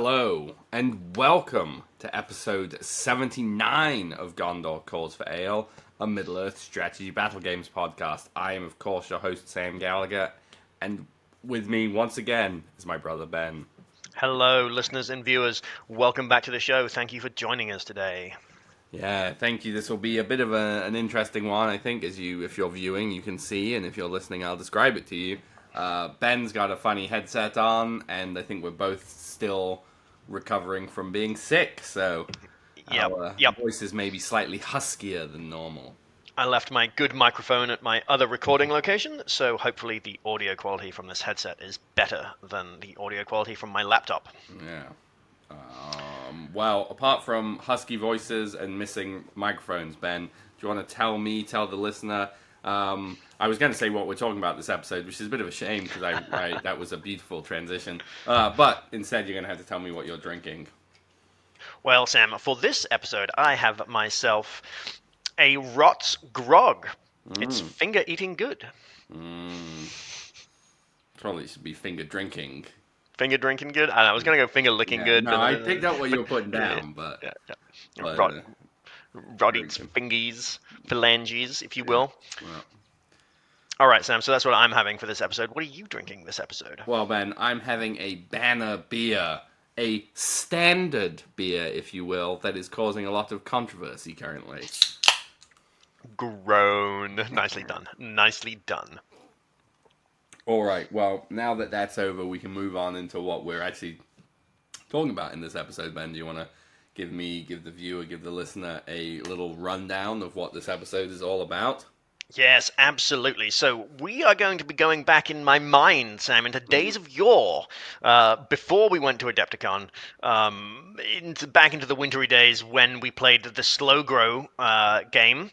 Hello, and welcome to episode 79 of Gondor Calls for Ale, a Middle-earth strategy battle games podcast. I am, of course, your host, Sam Gallagher, and with me, once again, is my brother, Ben. Hello, listeners and viewers. Welcome back to the show. Thank you for joining us today. Yeah, thank you. This will be a bit of an interesting one, I think, if you're viewing, you can see, and if you're listening, I'll describe it to you. Ben's got a funny headset on, and I think we're both still recovering from being sick, so our Yep. voices may be slightly huskier than normal. I left my good microphone at my other recording location, so hopefully the audio quality from this headset is better than the audio quality from my laptop. Yeah. Well, apart from husky voices and missing microphones, Ben, do you want to tell the listener? I was going to say what we're talking about this episode, which is a bit of a shame because that was a beautiful transition. But instead, you're going to have to tell me what you're drinking. Well, Sam, for this episode, I have myself a Rots Grog. It's finger eating good. Probably should be finger drinking. Finger drinking good? I was going to go finger licking good. No, I picked up what you were putting down, but... Yeah. Rod eats fingies, phalanges, if you will. Well. All right, Sam, so that's what I'm having for this episode. What are you drinking this episode? Well, Ben, I'm having a banner beer, a standard beer, if you will, that is causing a lot of controversy currently. Groan. Nicely done. Nicely done. All right, well, now that that's over, we can move on into what we're actually talking about in this episode. Ben, do you want to give the viewer, give the listener a little rundown of what this episode is all about? Yes, absolutely. So we are going to be going back in my mind, Sam, into days of yore, before we went to Adepticon, back into the wintry days when we played the Slow Grow game,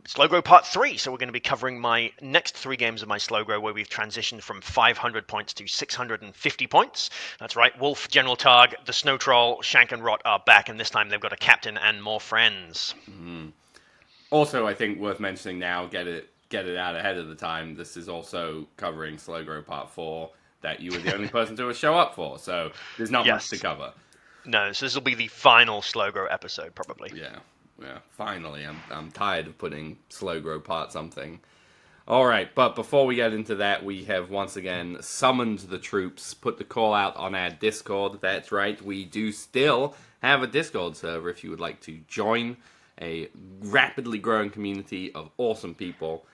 Slow Grow Part 3. So we're going to be covering my next 3 games of my Slow Grow, where we've transitioned from 500 points to 650 points. That's right, Wolf, General Targ, the Snow Troll, Shank and Rot are back, and this time they've got a captain and more friends. Mm-hmm. Also, I think worth mentioning now, get it out ahead of the time. This is also covering Slow Grow Part 4 that you were the only person to show up for, so there's not much to cover. No, so this will be the final Slow Grow episode, probably. Yeah. Finally, I'm tired of putting Slow Grow Part something. All right, but before we get into that, we have once again summoned the troops, put the call out on our Discord. That's right, we do still have a Discord server if you would like to join a rapidly growing community of awesome people.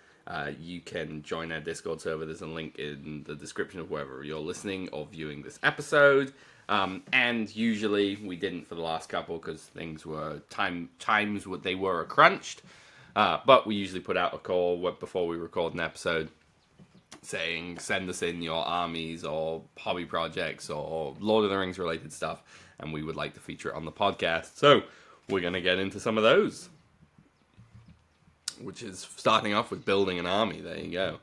You can join our Discord server. There's a link in the description of wherever you're listening or viewing this episode. And usually we didn't for the last couple because things were they were crunched. But we usually put out a call before we record an episode saying send us in your armies or hobby projects or Lord of the Rings related stuff, and we would like to feature it on the podcast. So we're going to get into some of those, which is starting off with building an army. There you go.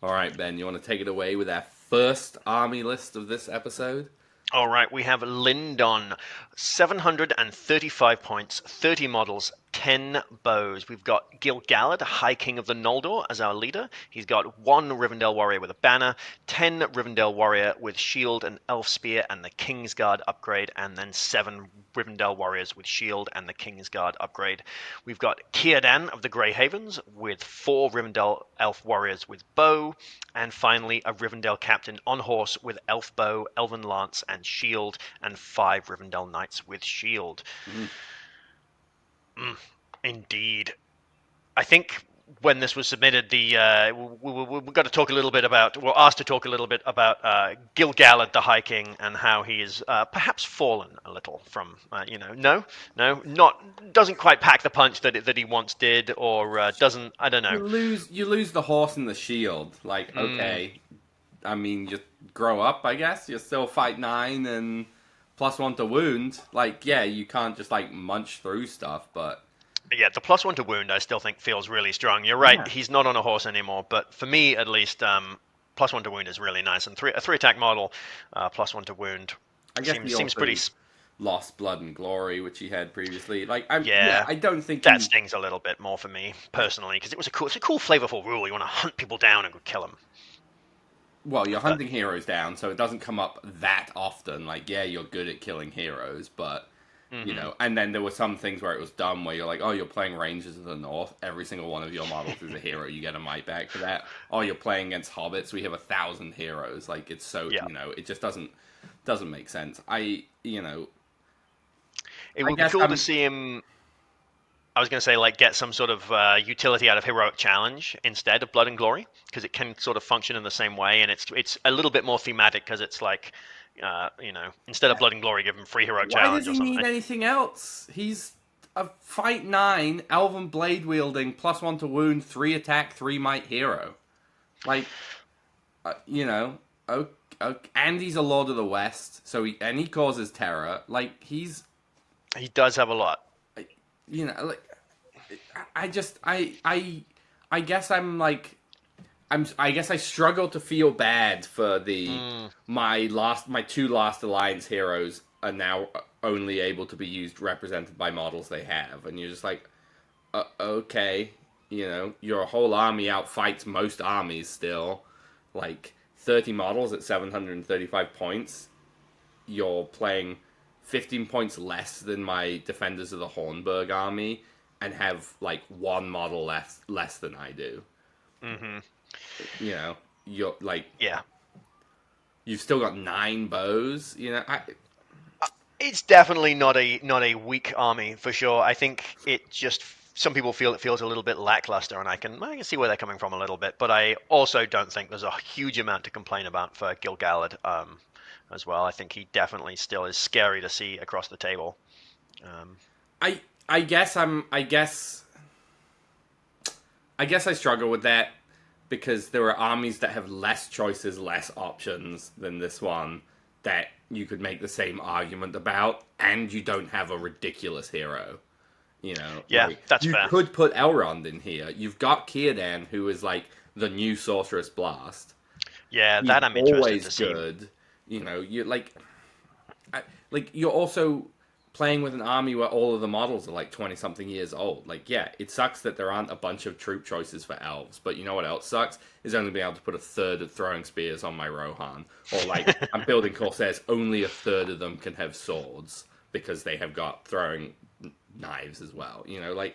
All right, Ben, you want to take it away with our first army list of this episode? All right, we have Lindon, 735 points, 30 models, 10 bows. We've got Gil-galad, High King of the Noldor, as our leader. He's got 1 Rivendell warrior with a banner, 10 Rivendell warrior with shield and elf spear and the Kingsguard upgrade, and then 7 Rivendell warriors with shield and the Kingsguard upgrade. We've got Círdan of the Grey Havens with 4 Rivendell elf warriors with bow, and finally a Rivendell captain on horse with elf bow, elven lance, and shield, and 5 Rivendell knights with shield. Indeed. I think when this was submitted, we got to talk a little bit about, we're asked to talk a little bit about Gil-galad, the High King, and how he is perhaps fallen a little from, doesn't quite pack the punch that he once did, or doesn't, I don't know. You lose the horse and the shield. Like, okay, I mean, you grow up, I guess. You still fight 9 and +1 to wound. Like, yeah, you can't just like munch through stuff, but yeah, the +1 to wound I still think feels really strong. You're right, yeah. He's not on a horse anymore, but for me at least, +1 to wound is really nice, and a 3 attack model, +1 to wound, I guess seems pretty. Lost Blood and Glory, which he had previously. Like, I don't think that stings a little bit more for me personally, because it's a cool, flavorful rule. You want to hunt people down and go kill them. well, you're But hunting heroes down, so it doesn't come up that often. Like, yeah, you're good at killing heroes, but mhm. and then there were some things where it was dumb, where you're like, oh, you're playing Rangers of the North. Every single one of your models is a hero. You get a might back for that. Oh, you're playing against hobbits. We have 1,000 heroes. Like, it's so Yeah, it just doesn't make sense. it I would be guess cool to I'm see him. I was going to say, like, get some sort of utility out of heroic challenge instead of blood and glory, because it can sort of function in the same way, and it's a little bit more thematic because it's like, instead of blood and glory, give him free heroic Why does challenge or he need something. anything else? He's a fight 9, elven blade wielding, +1 to wound, 3 attack, 3 might hero. Like, and he's a Lord of the West, so he causes terror. Like, He does have a lot. like, I just, I guess I'm like, I guess I struggle to feel bad for Mm, my two last alliance heroes are now only able to be used represented by models they have, and you're just like, okay, your whole army outfights most armies still, like 30 models at 735 points. You're playing 15 points less than my Defenders of the Hornburg army, and have like one model less than I do. hmm You're like Yeah. you've still got 9 bows. It's definitely not a weak army for sure. I think it just some people feel it feels a little bit lackluster, and I can see where they're coming from a little bit. But I also don't think there's a huge amount to complain about for Gil-galad as well. I think he definitely still is scary to see across the table. Um, I I guess I struggle with that because there are armies that have less choices, less options than this one that you could make the same argument about, and you don't have a ridiculous hero. yeah, Like that's you fair. could put Elrond in here. You've got Círdan, who is like the new Sorceress Blast. Yeah, He's that I'm interested always to see. good. You like you're also playing with an army where all of the models are like 20 something years old. Like, yeah, it sucks that there aren't a bunch of troop choices for elves, but you know what else sucks? Is only being able to put a third of throwing spears on my Rohan. Or like, I'm building Corsairs, only a third of them can have swords because they have got throwing knives as well. Like,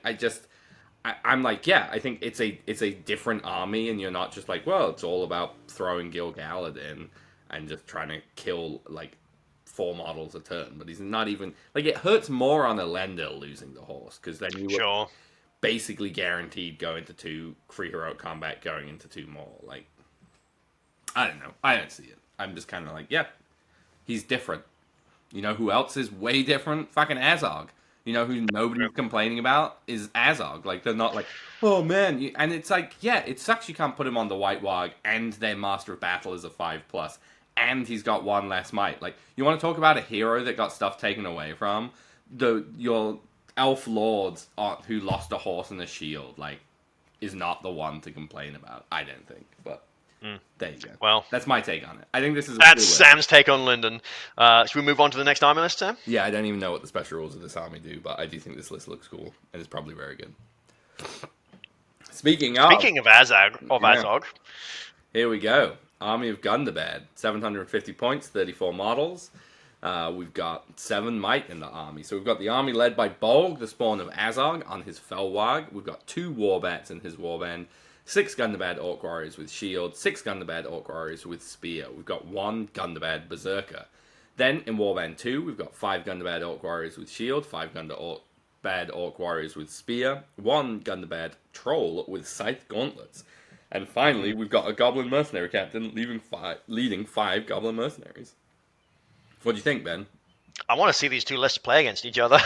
I'm like, yeah, I think it's a different army, and you're not just like, well, it's all about throwing Gil-galad in and just trying to kill like 4 models a turn. But he's not even like, it hurts more on Elendil losing the horse, because then you were Sure. basically guaranteed going to 2 free heroic combat, going into 2 more. Like, I don't know, I don't see it. I'm just kind of like, yeah, he's different. You know who else is way different? Fucking Azog. You know who nobody's complaining about is Azog. Like, they're not like, oh man. And it's like, yeah, it sucks you can't put him on the White Warg, and their Master of Battle is a 5+, and he's got 1 less might. Like, you want to talk about a hero that got stuff taken away from? Your elf lords who lost a horse and a shield, like, is not the one to complain about, I don't think. But there you go. Well, That's my take on it. I think this is a that's cool list. Sam's take on Lyndon. Should we move on to the next army list, Sam? Yeah, I don't even know what the special rules of this army do, but I do think this list looks cool, and it's probably very good. Speaking of, Speaking of Azog, yeah, here we go. Army of Gundabad, 750 points, 34 models. We've got 7 might in the army. So we've got the army led by Bolg, the spawn of Azog, on his Felwarg. We've got 2 Warbats in his Warband, 6 Gundabad Orc Warriors with Shield, 6 Gundabad Orc Warriors with Spear. We've got 1 Gundabad Berserker. Then in Warband 2, we've got 5 Gundabad Orc Warriors with Shield, 5 Gundabad Orc Warriors with Spear, 1 Gundabad Troll with Scythe Gauntlets. And finally, we've got a Goblin Mercenary Captain leading 5 Goblin Mercenaries. What do you think, Ben? I want to see these two lists play against each other.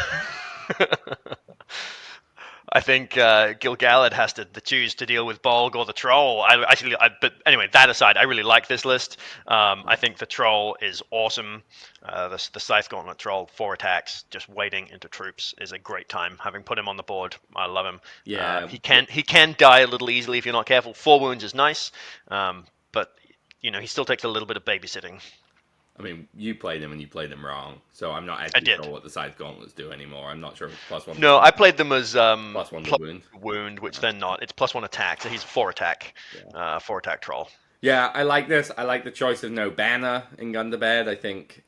I think Gil-galad has to choose to deal with Bolg or the Troll. But anyway, that aside, I really like this list. I think the Troll is awesome. The Scythe Gauntlet Troll, 4 attacks, just wading into troops is a great time. Having put him on the board, I love him. Yeah. He can die a little easily if you're not careful. 4 wounds is nice, but he still takes a little bit of babysitting. I mean, you played him and you played him wrong, so I'm not actually did. sure what the Scythe Gauntlets do anymore. I'm not sure if it's +1. No, I played them as +1 to wound. wound, which they're not. It's +1 attack, so he's 4 attack, Yeah. 4 attack troll. Yeah, I like this. I like the choice of no banner in Gundabad. I think,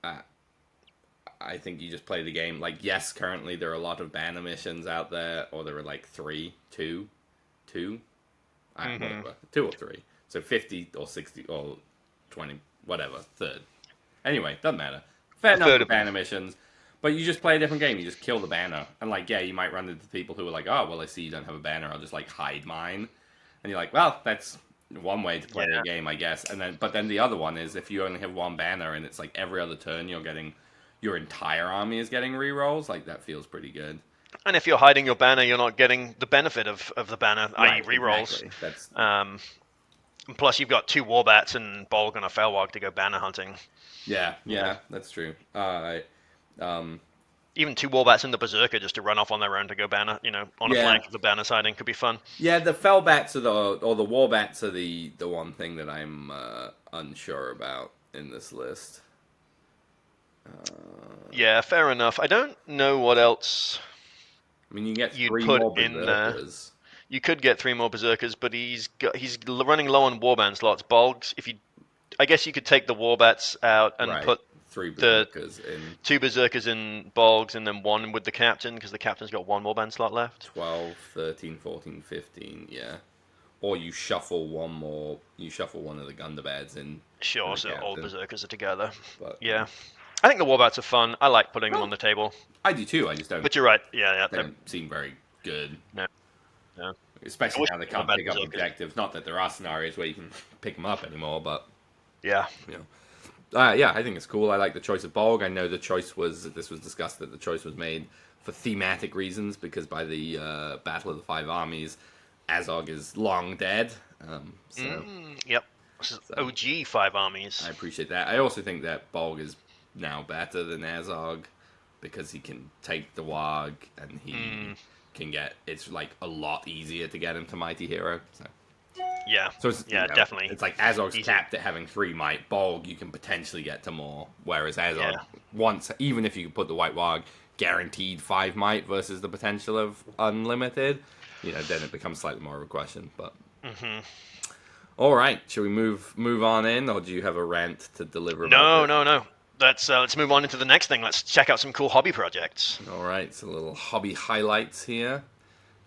I think you just play the game. Like, yes, currently there are a lot of banner missions out there, or there are like two, Hmm. whatever, two or three. So 50 or 60 or 20, whatever, third. Anyway, doesn't matter. Fair A third number of of them. banner missions, but you just play a different game. You just kill the banner, and like, yeah, you might run into people who are like, oh, well, I see you don't have a banner. I'll just like hide mine, and you're like, well, that's one way to play a Yeah. game, I guess. But then the other one is if you only have one banner, and it's like every other turn you're getting your entire army is getting rerolls. Like that feels pretty good. And if you're hiding your banner, you're not getting the benefit of the banner, i.e. Right, rerolls. exactly. That's Um, plus, you've got 2 Warbats and Bolg and a Felwag to go banner hunting. yeah, that's true. Um, Even 2 Warbats and the Berserker just to run off on their own to go banner, on a yeah, flank of the banner siding could be fun. yeah. The Fellbats or the Warbats are the one thing that I'm unsure about in this list. Yeah, fair enough. I don't know what else I mean, you get you'd three put more in there. Berserkers. You could get 3 more Berserkers, but he's running low on Warband slots. Bolgs, I guess you could take the Warbats out and Right, put three the Berserkers in 2 Berserkers in Bolgs and then 1 with the Captain, because the Captain's got 1 Warband slot left. 12, 13, 14, 15. Yeah, or you shuffle one more. You shuffle one of the Gundabad's in for Sure, the so all captain. Berserkers are together. But Yeah. I think the Warbats are fun. I like putting them on well, the table. I do too. I just don't. But you're right. Yeah, They don't seem very good. no, no. I Especially wish now they we had can't bad pick up Berserkers. objectives. Not that there are scenarios where you can pick them up anymore, but Yeah. you yeah, I think it's cool. I like the choice of Bolg. I know this was discussed that the choice was made for thematic reasons because by the Battle of the Five Armies, Azog is long dead. Yep. This is OG 5 armies. I appreciate that. I also think that Bolg is now better than Azog because he can take the Wog and he can get. It's like a lot easier to get him to Mighty Hero. Yeah. So it's, Yeah, definitely. It's like Azog's Easy. capped at having 3 might. Bolg, you can potentially get to more. Whereas Azog, Yeah. once, even if you put the White Wog, guaranteed 5 might versus the potential of unlimited, then it becomes slightly more of a question. But all right, shall we move on in, or do you have a rant to deliver? No, about no, no. Let's move on into the next thing. Let's check out some cool hobby projects. this? All right, so little hobby highlights here.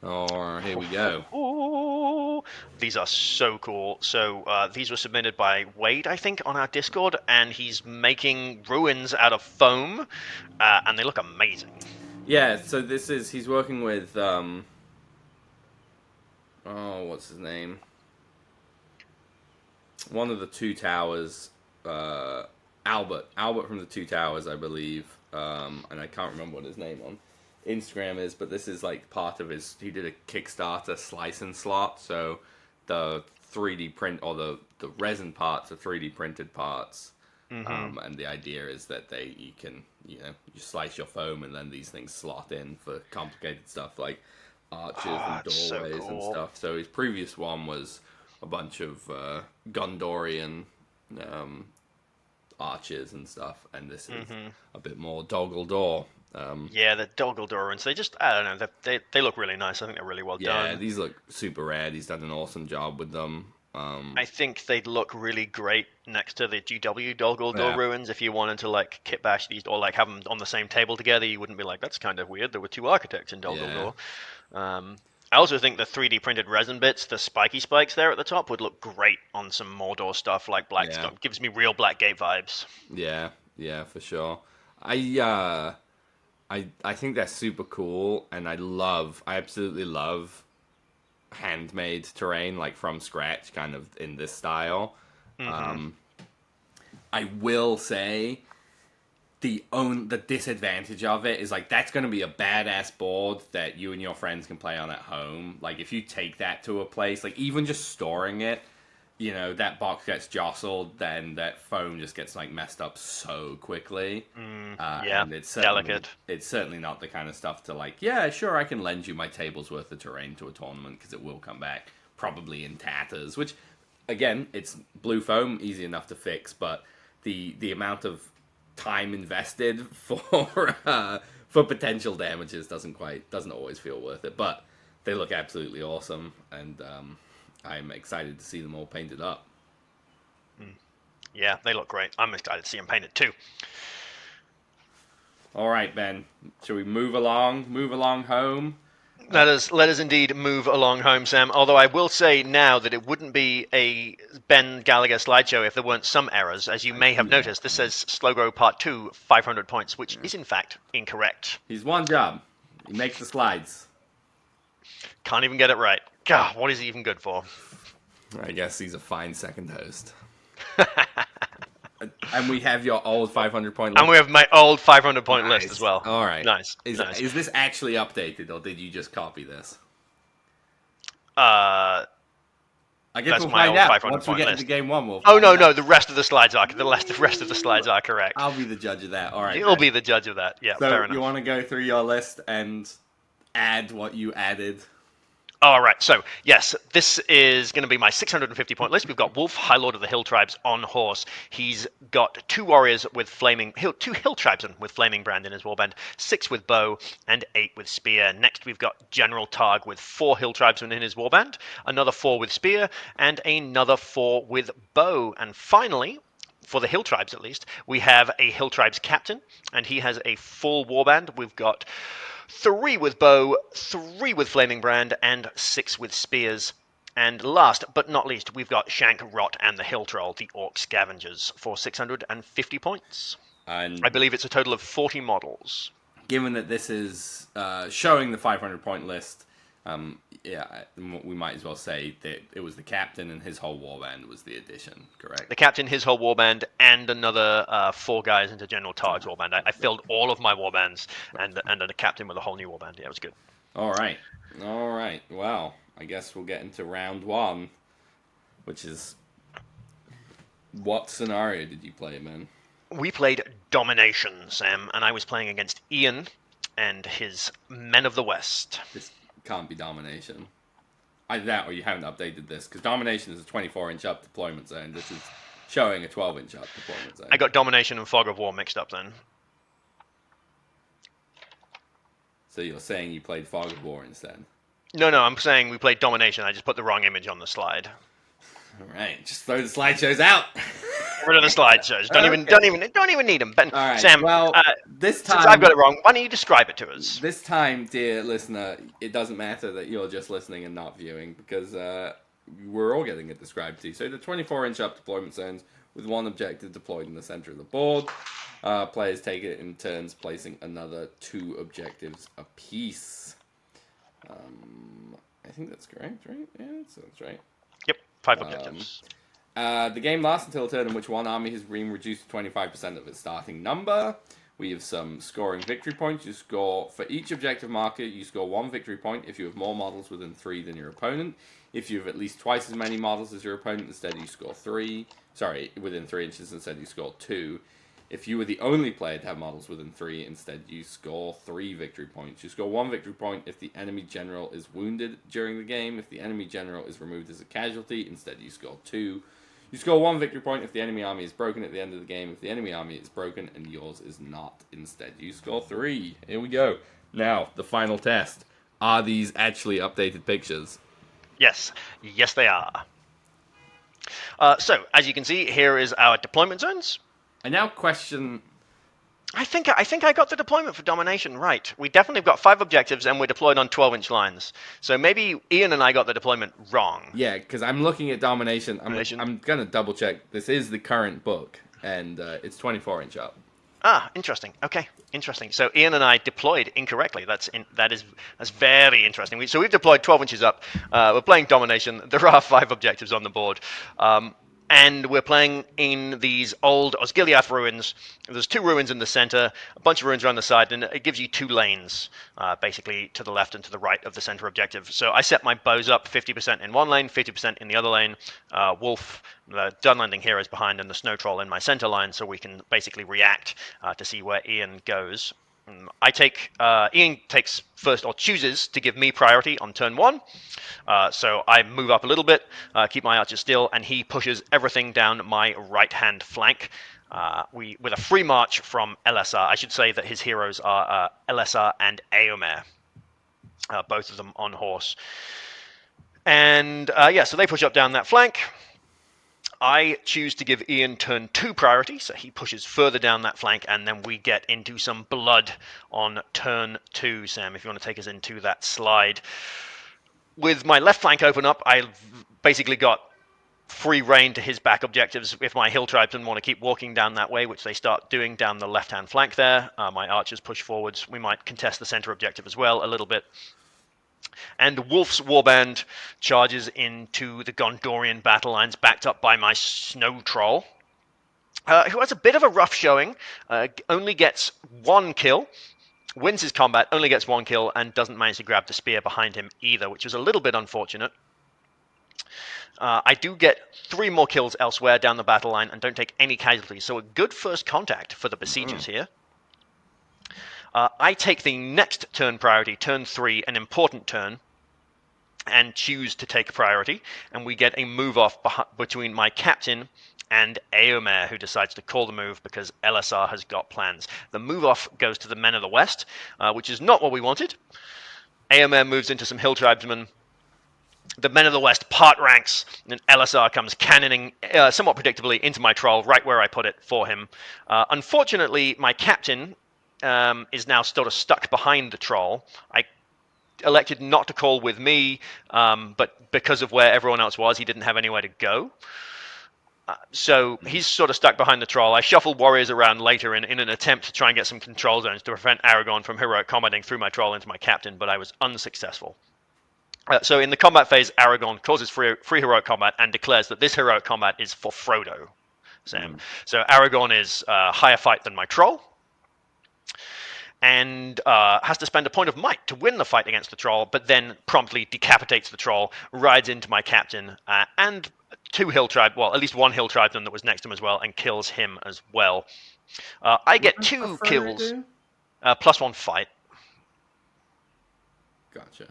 Or here we go. Ooh, these are so cool. So these were submitted by Wade, I think, on our Discord, and he's making ruins out of foam, and they look amazing. Yeah, so he's working with what's his name? One of the Two Towers, Albert from the Two Towers, I believe, and I can't remember what his name on Instagram is, but this is like part of he did a Kickstarter slice and slot, so the 3D print or the resin parts are 3D printed parts, and the idea is that you can you slice your foam and then these things slot in for complicated stuff like arches and it's so doorways and cool. stuff. So his previous one was a bunch of Gondorian arches and stuff, and this is a bit more doggle door. Yeah, the Doggle Dorans, I don't know, they look really nice. I think they're really well Yeah, done. these look super rad. He's done an awesome job with them. I think they'd look really great next to the GW Doggle Door Yeah. ruins if you wanted to like kit bash these or like have them on the same table together. You wouldn't be like, that's kind of weird. There were 2 architects in Doggle Yeah. Door. I also think the 3D printed resin bits, the spiky spikes there at the top, would look great on some Mordor stuff like Blackstone. Yeah. Gives me real Blackgate vibes. Yeah, for sure. I think they're super cool, and I absolutely love handmade terrain, like from scratch, kind of in this style. I will say the disadvantage of it is like that's going to be a badass board that you and your friends can play on at home. Like if you take that to a place, like even just storing it, that box gets jostled, then that foam just gets like messed up so quickly. Yeah, and it's certainly, delicate. It's certainly not the kind of stuff to like, yeah, sure, I can lend you my table's worth of terrain to a tournament because it will come back probably in tatters. Which, again, it's blue foam, easy enough to fix, but the amount of time invested for potential damages doesn't always feel worth it. But they look absolutely awesome, and I'm excited to see them all painted up. Yeah, they look great. I'm excited to see them painted too. All right, Ben. Shall we move along? Move along home. Let us indeed move along home, Sam. Although I will say now that it wouldn't be a Ben Gallagher slideshow if there weren't some errors. As you may have noticed, this says Slowgrow Part 2, 500 points, which is in fact incorrect. He's one job. He makes the slides. Can't even get it right. God, what is he even good for? I guess he's a fine second host. And we have your old 500-point list. And we have my old 500-point list as well. All right. Nice. Is this actually updated, or did you just copy this? Uh, I guess That's we'll my find old out 500 once we point get list. into game one. Oh no, the rest of the slides are correct. I'll be the judge of that. All right. You'll be the judge of that. Yeah, So fair enough. you want to go through your list and add what you added? All right, so yes, this is going to be my 650-point list. We've got Wolf, High Lord of the Hill Tribes, on horse. He's got 2 warriors with two hill tribesmen with flaming brand in his warband, 6 with bow, and 8 with spear. Next, we've got General Targ with 4 hill tribesmen in his warband, another 4 with spear, and another 4 with bow. And finally, for the hill tribes at least, we have a hill tribes captain, and he has a full warband. We've got 3 with bow, 3 with flaming brand, and 6 with spears. And last but not least, we've got Shank, Rot, and the Hill Troll, the Orc Scavengers, for 650 points. And I believe it's a total of 40 models. given that this is showing the 500-point list, we might as well say that it was the captain and his whole warband was the addition, correct? The captain, his whole warband, and another 4 guys into General Targ's warband. I filled all of my warbands, and a captain with a whole new warband. Yeah, it was good. All right. Well, I guess we'll get into round 1, which is... What scenario did you play, man? We played Domination, Sam, and I was playing against Ian and his Men of the West. This can't be Domination. Either that or you haven't updated this, because Domination is a 24-inch up deployment zone. This is showing a 12-inch up deployment zone. I got Domination and Fog of War mixed up then. So you're saying you played Fog of War instead? No, I'm saying we played Domination. I just put the wrong image on the slide. All right, just throw the slideshows out. Get rid of the slideshows. Don't even need them. Ben, All right. Sam, Well, this time since I've got it wrong, why don't you describe it to us? This time, dear listener, it doesn't matter that you're just listening and not viewing, because we're all getting it described to you. So the 24-inch up deployment zones with 1 objective deployed in the center of the board. Players take it in turns, placing another 2 objectives apiece. I think that's correct, right? Yeah, that sounds right. Yep, 5 objectives. The game lasts until a turn in which one army has been reduced to 25% of its starting number. We have some scoring victory points. You score, for each objective marker, you score 1 victory point if you have more models within 3 than your opponent. If you have at least twice as many models as your opponent, instead you score 3. Sorry, within 3 inches, instead you score 2. If you were the only player to have models within 3, instead you score 3 victory points. You score 1 victory point if the enemy general is wounded during the game. If the enemy general is removed as a casualty, instead you score 2. You score 1 victory point if the enemy army is broken at the end of the game. If the enemy army is broken and yours is not, instead you score 3. Here we go. Now, the final test. Are these actually updated pictures? Yes, they are. So, as you can see, here is our deployment zones. I now question... I think I got the deployment for Domination right. We definitely got 5 objectives and we're deployed on 12-inch lines. So maybe Ian and I got the deployment wrong. Yeah, because I'm looking at Domination. I'm going to double check. This is the current book, and it's 24-inch up. Ah, interesting. Okay, interesting. So Ian and I deployed incorrectly. That's very interesting. So we've deployed 12 inches up. We're playing Domination. There are 5 objectives on the board. And we're playing in these old Osgiliath ruins. There's 2 ruins in the center, a bunch of ruins around the side, and it gives you 2 lanes, basically to the left and to the right of the center objective. So I set my bows up 50% in one lane, 50% in the other lane. Wolf, the Dunlanding Heroes behind, and the Snow Troll in my center line, so we can basically react to see where Ian goes. Ian takes first, or chooses to give me priority on turn 1. So I move up a little bit, keep my archers still, and he pushes everything down my right-hand flank. With a free march from LSR. I should say that his heroes are LSR and Aomer, both of them on horse. And so they push up down that flank. I choose to give Ian turn 2 priority, so he pushes further down that flank, and then we get into some blood on turn 2. Sam, if you want to take us into that slide. With my left flank open up, I've basically got free reign to his back objectives. If my hill tribesmen want to keep walking down that way, which they start doing down the left-hand flank there, my archers push forwards. We might contest the center objective as well a little bit. And Wolf's warband charges into the Gondorian battle lines, backed up by my snow troll, who has a bit of a rough showing, only gets 1 kill, wins his combat, only gets 1 kill, and doesn't manage to grab the spear behind him either, which is a little bit unfortunate. I do get 3 more kills elsewhere down the battle line and don't take any casualties, so a good first contact for the besiegers here. I take the next turn priority, turn 3, an important turn, and choose to take priority, and we get a move off between my captain and Eomer, who decides to call the move because LSR has got plans. The move off goes to the Men of the West, which is not what we wanted. Eomer moves into some hill tribesmen. The Men of the West part ranks, and LSR comes cannoning somewhat predictably into my troll, right where I put it for him. Unfortunately, my captain is now sort of stuck behind the troll. I elected not to call with me, but because of where everyone else was, he didn't have anywhere to go. So he's sort of stuck behind the troll. I shuffled warriors around later in an attempt to try and get some control zones to prevent Aragorn from heroic combating through my troll into my captain, but I was unsuccessful. So in the combat phase, Aragorn causes free heroic combat and declares that this heroic combat is for Frodo, Sam. So Aragorn is higher fight than my troll, and has to spend a point of might to win the fight against the troll, but then promptly decapitates the troll, rides into my captain, and at least 1 hill tribesman that was next to him as well, and kills him as well. I get 2 kills, plus 1 fight. Gotcha.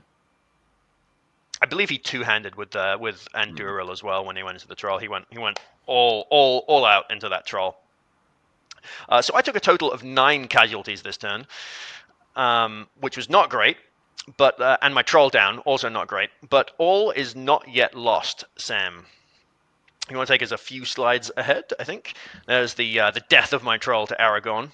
I believe he 2-handed with Anduril as well when he went into the troll. He went all out into that troll. So I took a total of 9 casualties this turn, which was not great, but and my troll down, also not great. But all is not yet lost, Sam. You want to take us a few slides ahead, I think. There's the death of my troll to Aragorn.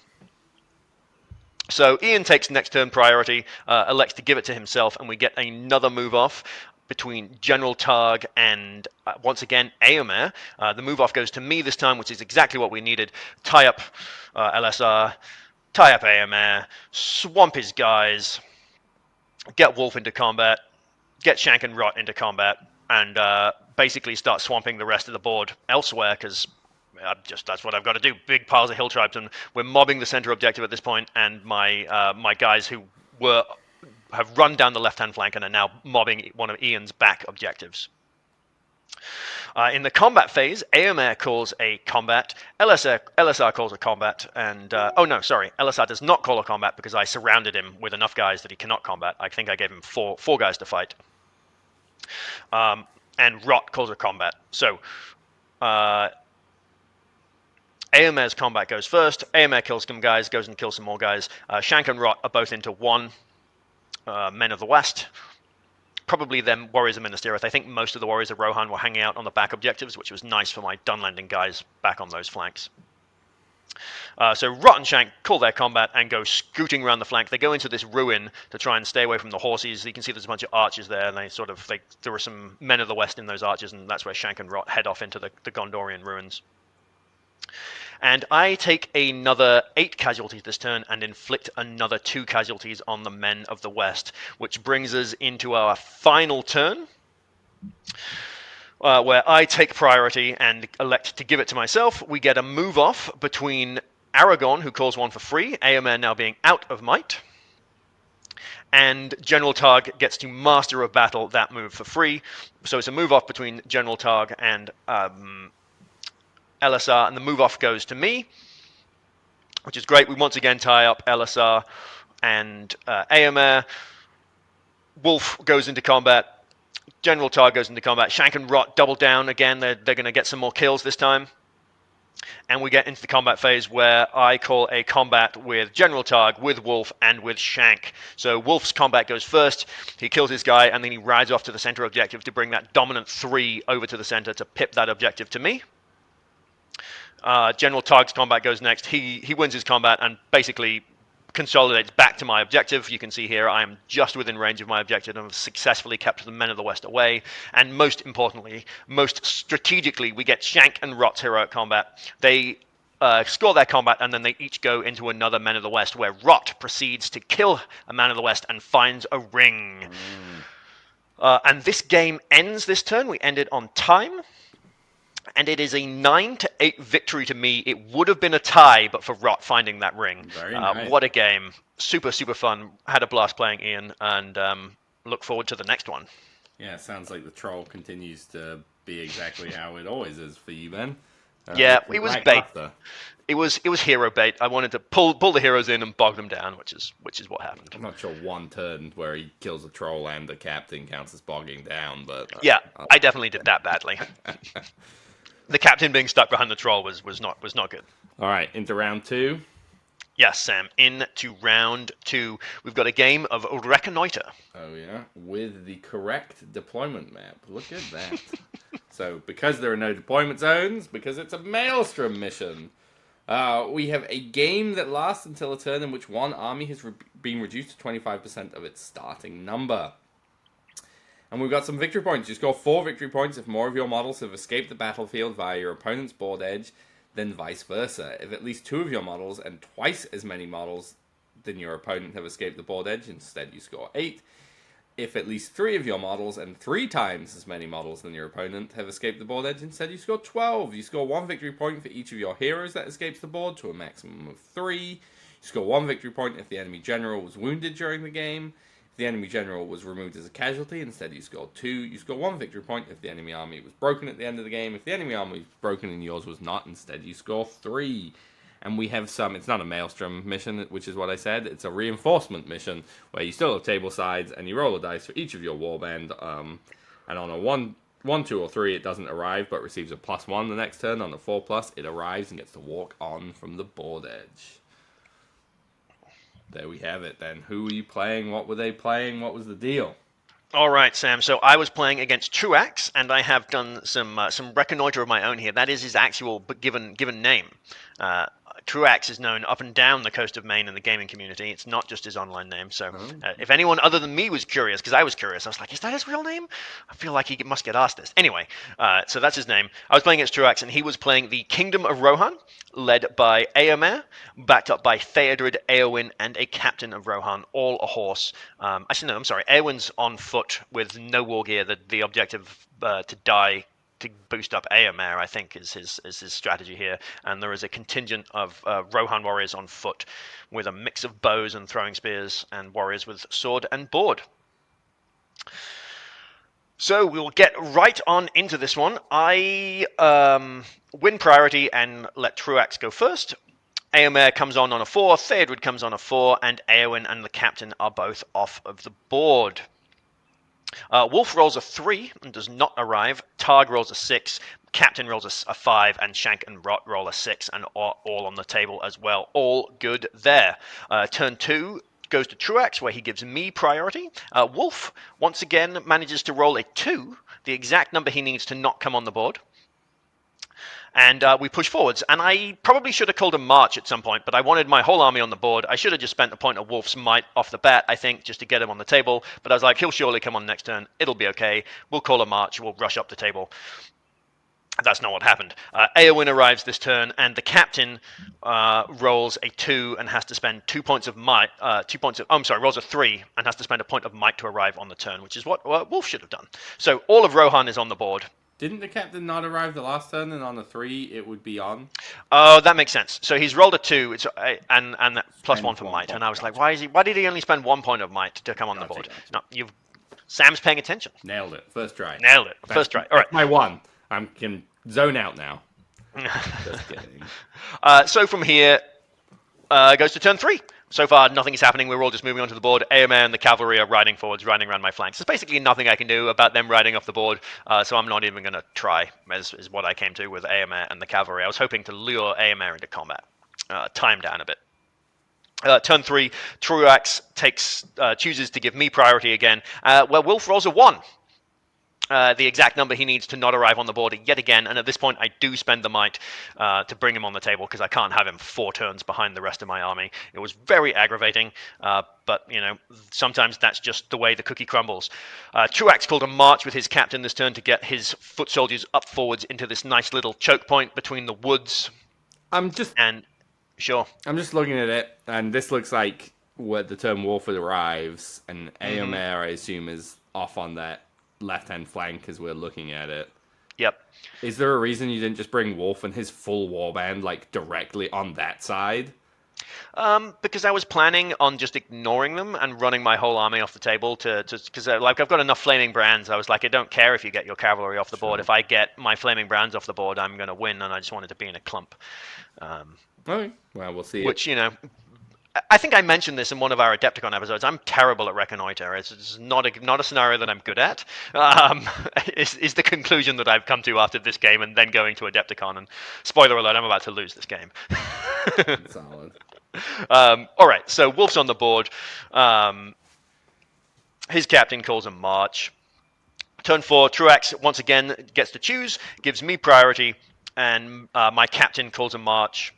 So Ian takes next turn priority, elects to give it to himself, and we get another move off between General Targ and, once again, Eomer. The move off goes to me this time, which is exactly what we needed. Tie up LSR, tie up Eomer, swamp his guys, get Wolf into combat, get Shank and Rot into combat, and basically start swamping the rest of the board elsewhere, because that's what I've got to do. Big piles of hill tribes, and we're mobbing the center objective at this point, and my guys who have run down the left-hand flank and are now mobbing one of Ian's back objectives. In the combat phase, Eomer calls a combat, LSR calls a combat, and LSR does not call a combat because I surrounded him with enough guys that he cannot combat. I think I gave him four guys to fight. And Rot calls a combat. So Eomer's combat goes first. Eomer kills some guys, goes and kills some more guys. Shank and Rot are both into 1 Men of the West. Probably them warriors of Minas Tirith. I think most of the warriors of Rohan were hanging out on the back objectives, which was nice for my Dunlanding guys back on those flanks. So Rot and Shank call their combat and go scooting around the flank. They go into this ruin to try and stay away from the horses. You can see there's a bunch of archers there, and there were some Men of the West in those archers, and that's where Shank and Rot head off into the Gondorian ruins. And I take another 8 casualties this turn and inflict another 2 casualties on the Men of the West, which brings us into our final turn, where I take priority and elect to give it to myself. We get a move off between Aragorn, who calls 1 for free, Eomer now being out of might, and General Targ gets to Master of Battle that move for free. So it's a move off between General Targ and LSR, and the move off goes to me, which is great. We once again tie up LSR and Eomer. Wolf goes into combat. General Targ goes into combat. Shank and Rot double down again. They're going to get some more kills this time. And we get into the combat phase where I call a combat with General Targ, with Wolf, and with Shank. So Wolf's combat goes first. He kills his guy, and then he rides off to the center objective to bring that dominant 3 over to the center to pip that objective to me. General Targ's combat goes next. He wins his combat and basically consolidates back to my objective. You can see here I am just within range of my objective and have successfully kept the men of the West away. And most importantly, most strategically, we get Shank and Rot's heroic combat. They score their combat, and then they each go into another Men of the West, where Rot proceeds to kill a Man of the West and finds a ring. And this game ends this turn. We end it on time. And it is a 9-8 victory to me. It would have been a tie, but for Rot finding that ring. Very nice. What a game. Super, super fun. Had a blast playing Ian, and look forward to the next one. Yeah, sounds like the troll continues to be exactly how it always is for you, Ben. Yeah, it was bait. It was hero bait. I wanted to pull the heroes in and bog them down, which is what happened. I'm not sure one turn where he kills a troll and the captain counts as bogging down, but yeah, I definitely did that badly. The captain being stuck behind the troll was not good. All right, into round 2. Yes, Sam. Into round 2, we've got a game of Reconnoiter. Oh yeah, with the correct deployment map. Look at that. So, because there are no deployment zones, because it's a Maelstrom mission, we have a game that lasts until a turn in which one army has been reduced to 25% of its starting number. And we've got some victory points. You score 4 victory points if more of your models have escaped the battlefield via your opponent's board edge, then vice versa. If at least 2 of your models and twice as many models than your opponent have escaped the board edge, instead you score 8. If at least 3 of your models and 3 times as many models than your opponent have escaped the board edge, instead you score 12. You score 1 victory point for each of your heroes that escapes the board to a maximum of 3. You score 1 victory point if the enemy general was wounded during the game. If the enemy general was removed as a casualty, instead you score 2. You score 1 victory point if the enemy army was broken at the end of the game. If the enemy army was broken and yours was not, instead you score 3. And we have some, it's not a Maelstrom mission, which is what I said, it's a reinforcement mission, where you still have table sides, and you roll a dice for each of your warband, and on a 1, 2, or 3, it doesn't arrive, but receives a +1 the next turn. On a 4+, it arrives and gets to walk on from the board edge. There we have it then. Who were you playing? What were they playing? What was the deal? All right, Sam. So I was playing against Truax, and I have done some reconnoiter of my own here. That is his actual given name. Truax is known up and down the coast of Maine in the gaming community. It's not just his online name. So if anyone other than me was curious, because I was curious, I was like, is that his real name? I feel like he must get asked this. Anyway, so that's his name. I was playing against Truax, and he was playing the Kingdom of Rohan, led by Eomer, backed up by Theodred, Eowyn, and a captain of Rohan, all a horse. Actually, no, I'm sorry. Eowyn's on foot with no war gear. The objective to die to boost up Eomer, I think, is his strategy here. And there is a contingent of Rohan warriors on foot with a mix of bows and throwing spears and warriors with sword and board. So we'll get right on into this one. I win priority and let Truax go first. Eomer comes on a 4, Theodred comes on a 4, and Eowyn and the captain are both off of the board. Wolf rolls a 3 and does not arrive. Targ rolls a 6. Captain rolls a 5. And Shank and Rot roll a 6 and are all on the table as well. All good there. Turn 2 goes to Truax, where he gives me priority. Wolf, once again, manages to roll a 2, the exact number he needs to not come on the board. And we push forwards. And I probably should have called a march at some point, but I wanted my whole army on the board. I should have just spent a point of Wolf's might off the bat, I think, just to get him on the table. But I was like, he'll surely come on next turn. It'll be okay. We'll call a march. We'll rush up the table. That's not what happened. Eowyn arrives this turn, and the captain rolls a 2 and has to spend 2 points of might. Rolls a 3 and has to spend a point of might to arrive on the turn, which is what Wolf should have done. So all of Rohan is on the board. Didn't the captain not arrive the last turn, and on a 3 it would be on? Oh, that makes sense. So he's rolled a 2, and that +1 for might. And I was like, why did he only spend 1 point of might to come on the board? No, Sam's paying attention. Nailed it. First try. First try. All right. My 1. I can zone out now. Just kidding. So from here, goes to turn 3. So far, nothing is happening. We're all just moving onto the board. Eomer and the cavalry are riding forwards, riding around my flanks. There's basically nothing I can do about them riding off the board, so I'm not even going to try, is what I came to with Eomer and the cavalry. I was hoping to lure Eomer into combat. Time down a bit. Turn 3, Truax chooses to give me priority again, where Wolf rolls a 1. the exact number he needs to not arrive on the board yet again. And at this point, I do spend the might to bring him on the table because I can't have him 4 turns behind the rest of my army. It was very aggravating, but sometimes that's just the way the cookie crumbles. Truax called a march with his captain this turn to get his foot soldiers up forwards into this nice little choke point between the woods. I'm just Sure. I'm just looking at it, and this looks like where the turn Wolford arrives, and Aomer, I assume, is off on that left-hand flank as we're looking at it. Yep. Is there a reason you didn't just bring Wolf and his full warband, directly on that side? Because I was planning on just ignoring them and running my whole army off the table because I've got enough flaming brands. I was like, I don't care if you get your cavalry off the board. If I get my flaming brands off the board, I'm going to win, and I just wanted to be in a clump. Okay, well, we'll see. Which, I think I mentioned this in one of our Adepticon episodes. I'm terrible at reconnoiter. It's not a scenario that I'm good at. Is the conclusion that I've come to after this game and then going to Adepticon. And spoiler alert, I'm about to lose this game. Solid. All right, so Wolf's on the board. His captain calls a march. Turn 4, Truax once again gets to choose, gives me priority, and my captain calls a march.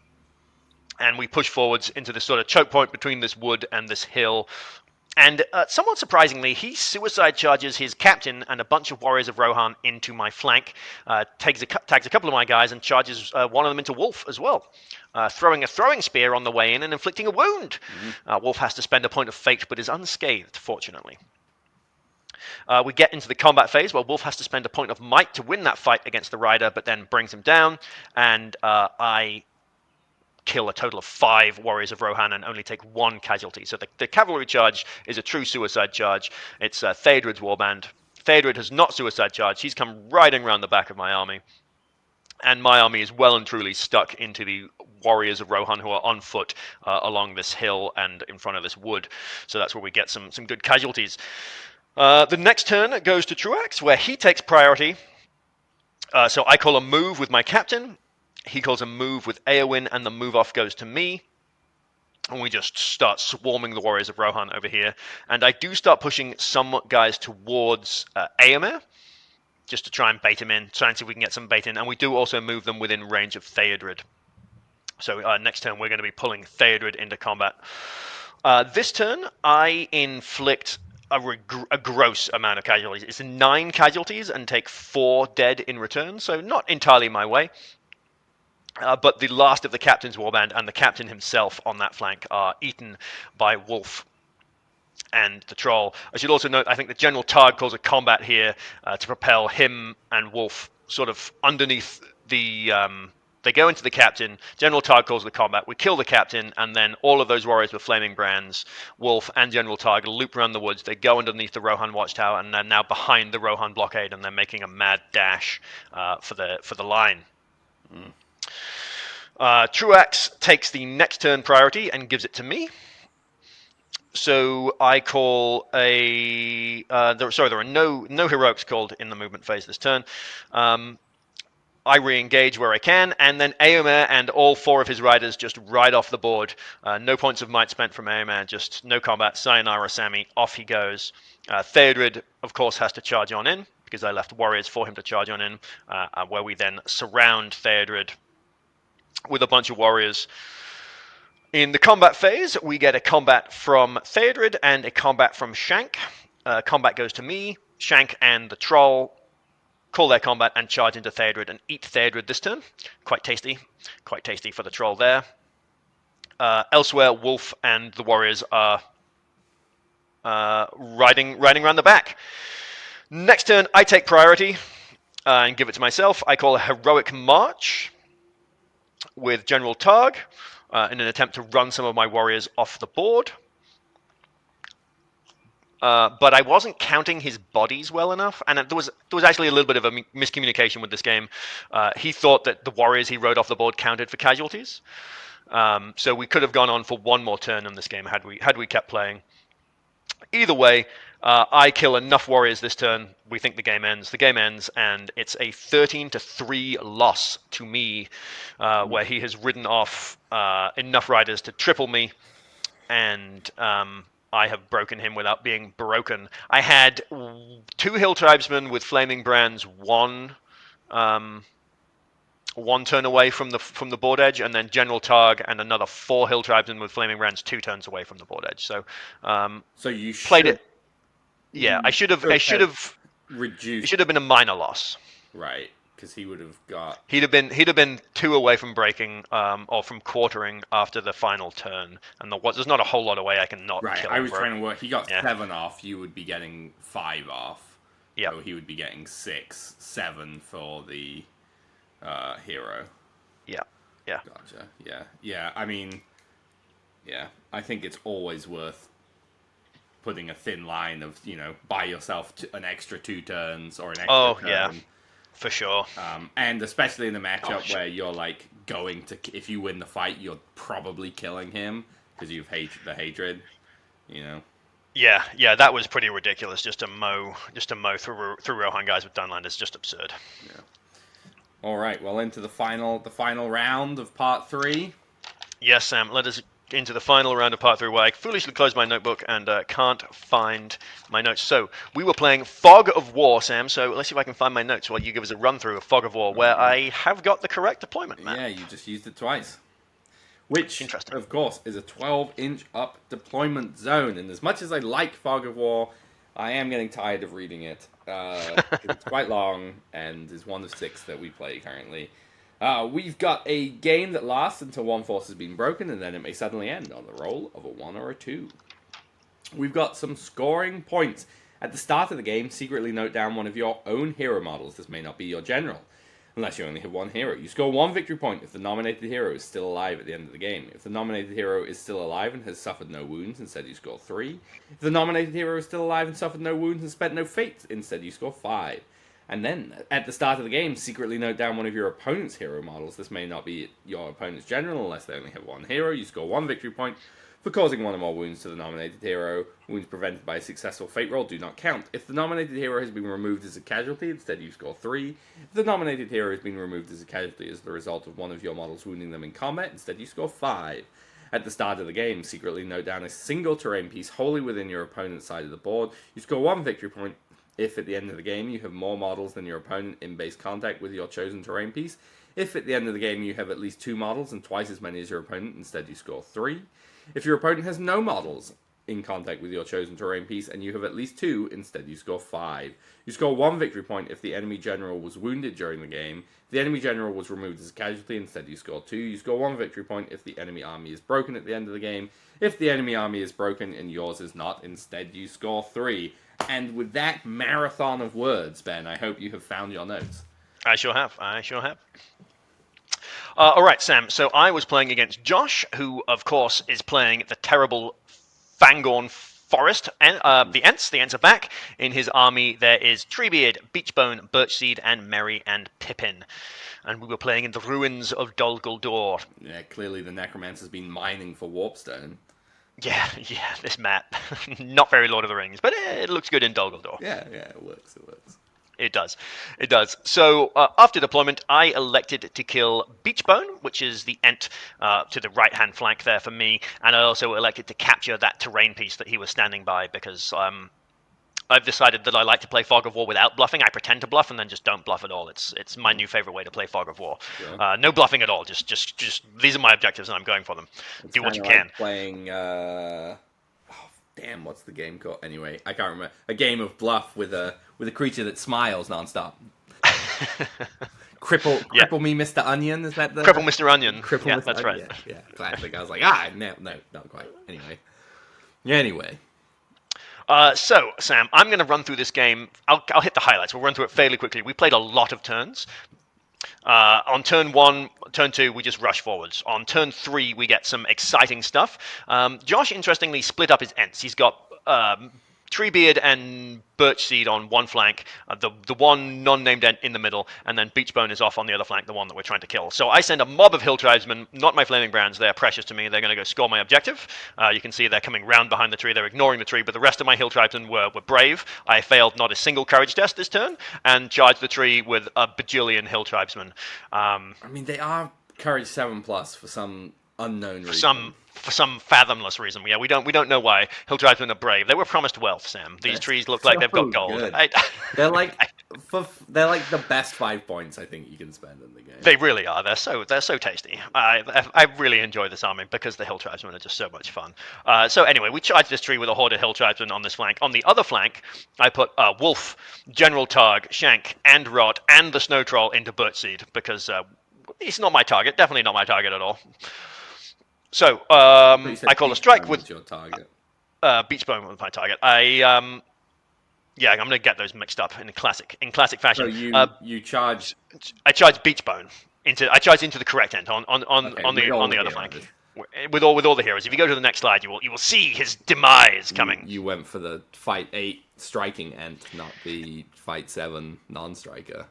And we push forwards into this sort of choke point between this wood and this hill. And somewhat surprisingly, he suicide charges his captain and a bunch of warriors of Rohan into my flank, tags a couple of my guys and charges one of them into Wolf as well, throwing a throwing spear on the way in and inflicting a wound. Wolf has to spend a point of fate but is unscathed, fortunately. We get into the combat phase where Wolf has to spend a point of might to win that fight against the rider, but then brings him down, and I kill a total of 5 warriors of Rohan and only take 1 casualty. So the cavalry charge is a true suicide charge. It's Theodred's warband. Theodred has not suicide charged. He's come riding around the back of my army. And my army is well and truly stuck into the warriors of Rohan who are on foot along this hill and in front of this wood. So that's where we get some good casualties. The next turn goes to Truax, where he takes priority. So I call a move with my captain. He calls a move with Eowyn, and the move off goes to me. And we just start swarming the warriors of Rohan over here. And I do start pushing some guys towards Eomer, just to try and bait him in, try and see if we can get some bait in. And we do also move them within range of Theodred. So next turn, we're going to be pulling Theodred into combat. This turn, I inflict a gross amount of casualties. It's 9 casualties and take 4 dead in return, so not entirely my way. But the last of the captain's warband and the captain himself on that flank are eaten by Wolf and the troll. I should also note, I think the General Targ calls a combat here to propel him and Wolf sort of underneath the... They go into the captain, General Targ calls the combat, we kill the captain, and then all of those warriors with flaming brands, Wolf and General Targ, loop around the woods, they go underneath the Rohan watchtower, and they're now behind the Rohan blockade, and they're making a mad dash for the line. Truax takes the next turn priority and gives it to me. So I call a... there are no heroics called in the movement phase this turn. I re-engage where I can, and then Eomer and all 4 of his riders just ride off the board. No points of might spent from Eomer, just no combat. Sayonara Sammy, off he goes. Theodred, of course, has to charge on in, because I left warriors for him to charge on in, where we then surround Theodred with a bunch of warriors. In the combat phase, we get a combat from Theodred and a combat from Shank. Combat goes to me. Shank and the troll call their combat and charge into Theodred and eat Theodred this turn. Quite tasty for the troll there. Elsewhere, Wolf and the warriors are riding around the back. Next turn, I take priority and give it to myself. I call a heroic march with General Targ in an attempt to run some of my warriors off the board. But I wasn't counting his bodies well enough, and there was actually a little bit of a miscommunication with this game. He thought that the warriors he rode off the board counted for casualties, so we could have gone on for one more turn in this game had we kept playing. Either way, I kill enough warriors this turn. We think the game ends. The game ends, and it's a 13-3 loss to me, where he has ridden off enough riders to triple me, and I have broken him without being broken. I had 2 hill tribesmen with flaming brands, one turn away from the board edge, and then General Targ and another 4 hill tribesmen with flaming brands 2 turns away from the board edge. So So you played should it. Yeah, I should have. It reduced, should have been a minor loss. right? Because he would have got. He'd have been 2 away from breaking, or from quartering after the final turn, and there's not a whole lot of way I can not Right, kill I him. was trying to work. He got Yeah. 7 off. You would be getting 5 off. Yeah. So he would be getting 6, 7 for the hero. Yeah. Yeah. Gotcha. Yeah. Yeah. I mean, yeah. I think it's always worth putting a thin line of, buy yourself an extra 2 turns or an extra Oh turn. yeah, for sure. And especially in a matchup Gosh. where you're like going to, if you win the fight, you're probably killing him because you've the hatred. Yeah, yeah, that was pretty ridiculous. Just to mow through Rohan guys with Dunland is just absurd. Yeah. All right. Well, into the final round of part 3. Yes, Sam. Let us into the final round of part 3, where I foolishly closed my notebook and can't find my notes. So we were playing Fog of War, Sam. So let's see if I can find my notes while you give us a run through of Fog of War, where I have got the correct deployment map. Yeah, you just used it twice. Which, Interesting. of course, is a 12-inch up deployment zone. And as much as I like Fog of War, I am getting tired of reading it. It's quite long and is one of 6 that we play currently. We've got a game that lasts until one force has been broken, and then it may suddenly end on the roll of a 1 or a 2. We've got some scoring points. At the start of the game, secretly note down one of your own hero models. This may not be your general, unless you only have 1 hero. You score 1 victory point if the nominated hero is still alive at the end of the game. If the nominated hero is still alive and has suffered no wounds, instead you score 3. If the nominated hero is still alive and suffered no wounds and spent no fate, instead you score 5. And then, at the start of the game, secretly note down one of your opponent's hero models. This may not be your opponent's general, unless they only have 1 hero. You score 1 victory point for causing 1 or more wounds to the nominated hero. Wounds prevented by a successful fate roll do not count. If the nominated hero has been removed as a casualty, instead you score 3. If the nominated hero has been removed as a casualty as the result of one of your models wounding them in combat, instead you score 5. At the start of the game, secretly note down a single terrain piece wholly within your opponent's side of the board. You score 1 victory point if at the end of the game you have more models than your opponent in base contact with your chosen terrain piece. If at the end of the game you have at least 2 models and twice as many as your opponent, instead you score 3. If your opponent has no models in contact with your chosen terrain piece and you have at least 2, instead you score 5. You score 1 victory point if the enemy general was wounded during the game. If the enemy general was removed as a casualty, instead you score 2. You score 1 victory point if the enemy army is broken at the end of the game. If the enemy army is broken and yours is not, instead you score 3. And with that marathon of words, Ben, I hope you have found your notes. I sure have. All right, Sam. So I was playing against Josh, who, of course, is playing the terrible Fangorn Forest. And the Ents are back. In his army, there is Treebeard, Beachbone, Birchseed, and Merry and Pippin. And we were playing in the ruins of Dol Guldur. Yeah, clearly the Necromancer's been mining for Warpstone. Yeah, this map. Not very Lord of the Rings, but it looks good in Dol Guldur. Yeah, it works. It does. So after deployment, I elected to kill Beachbone, which is the Ent to the right-hand flank there for me, and I also elected to capture that terrain piece that he was standing by because I've decided that I like to play Fog of War without bluffing. I pretend to bluff and then just don't bluff at all. It's my new favorite way to play Fog of War. Sure. No bluffing at all. Just these are my objectives and I'm going for them. It's do what you like can. Playing damn, what's the game called? Anyway, I can't remember. A game of bluff with a creature that smiles nonstop. Cripple me, Mr. Onion. Is that the Cripple Mr. Onion? Cripple Yeah, Mr. that's Onion? right. Yeah, classic. I was like, no, not quite. Anyway. So, Sam, I'm going to run through this game. I'll hit the highlights. We'll run through it fairly quickly. We played a lot of turns. On turn 1, turn 2, we just rush forwards. On turn 3, we get some exciting stuff. Josh, interestingly, split up his Ents. He's got Treebeard and Birchseed on one flank, the one non-named Ent in the middle, and then Beachbone is off on the other flank, the one that we're trying to kill. So I send a mob of hill tribesmen, not my flaming brands. They're precious to me. They're going to go score my objective. You can see they're coming round behind the tree. They're ignoring the tree, but the rest of my hill tribesmen were brave. I failed not a single courage test this turn, and charged the tree with a bajillion hill tribesmen. I mean, they are courage 7+ for some unknown reason. for some fathomless reason. Yeah, we don't know why hill tribesmen are brave. They were promised wealth, Sam. These That's trees look like they've so got gold. good. They're like they're like the best 5 points I think you can spend in the game. They really are. They're so tasty. I really enjoy this army because the hill tribesmen are just so much fun. So anyway, we charge this tree with a horde of hill tribesmen on this flank. On the other flank, I put Wolf, General Targ, Shank, and Rot, and the Snow Troll into Birchseed because he's not my target. Definitely not my target at all. So I call a strike with your target. Beachbone was my target. Yeah, I'm gonna get those mixed up in classic fashion. So you charge. I charge Beachbone I charge into the correct end on the other flank with all the heroes. If you go to the next slide, you will see his demise coming. You went for the fight 8 striking end, not the fight 7 non-striker.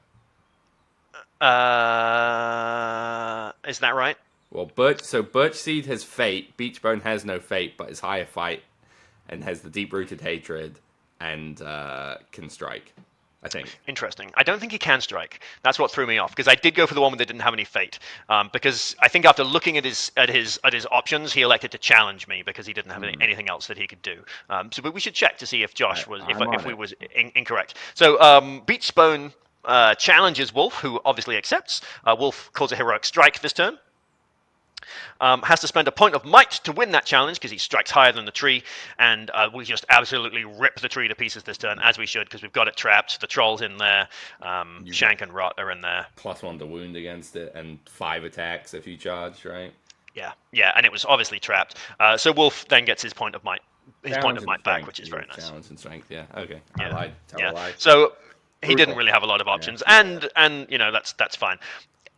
Is that right? Well, Birchseed has fate. Beachbone has no fate, but is higher fight and has the deep-rooted hatred and can strike. I think. Interesting. I don't think he can strike. That's what threw me off because I did go for the one that didn't have any fate. Because I think after looking at his options, he elected to challenge me because he didn't have anything else that he could do. But we should check to see if Josh was if we was incorrect. So Beachbone challenges Wolf, who obviously accepts. Wolf calls a heroic strike this turn. Has to spend a point of might to win that challenge because he strikes higher than the tree, and we just absolutely rip the tree to pieces this turn, as we should, because we've got it trapped. The troll's in there, Shank and Rot are in there. +1 to wound against it, and 5 attacks if you charge, right? Yeah, and it was obviously trapped. So Wolf then gets his point of might, back, which is very nice. Challenge and strength, yeah. Okay, yeah. I lied. Yeah. I lied. So he didn't really have a lot of options, and that's fine.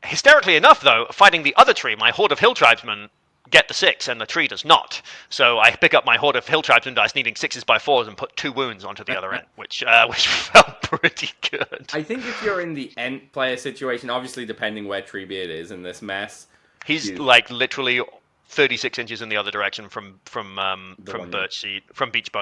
Hysterically enough, though, fighting the other tree, my horde of hill tribesmen get the 6, and the tree does not. So I pick up my horde of hill tribesmen dice, needing 6s by 4s, and put 2 wounds onto the other end, which felt pretty good. I think if you're in the end player situation, obviously depending where Treebeard is in this mess, he's like literally 36 inches in the other direction from Beachbone,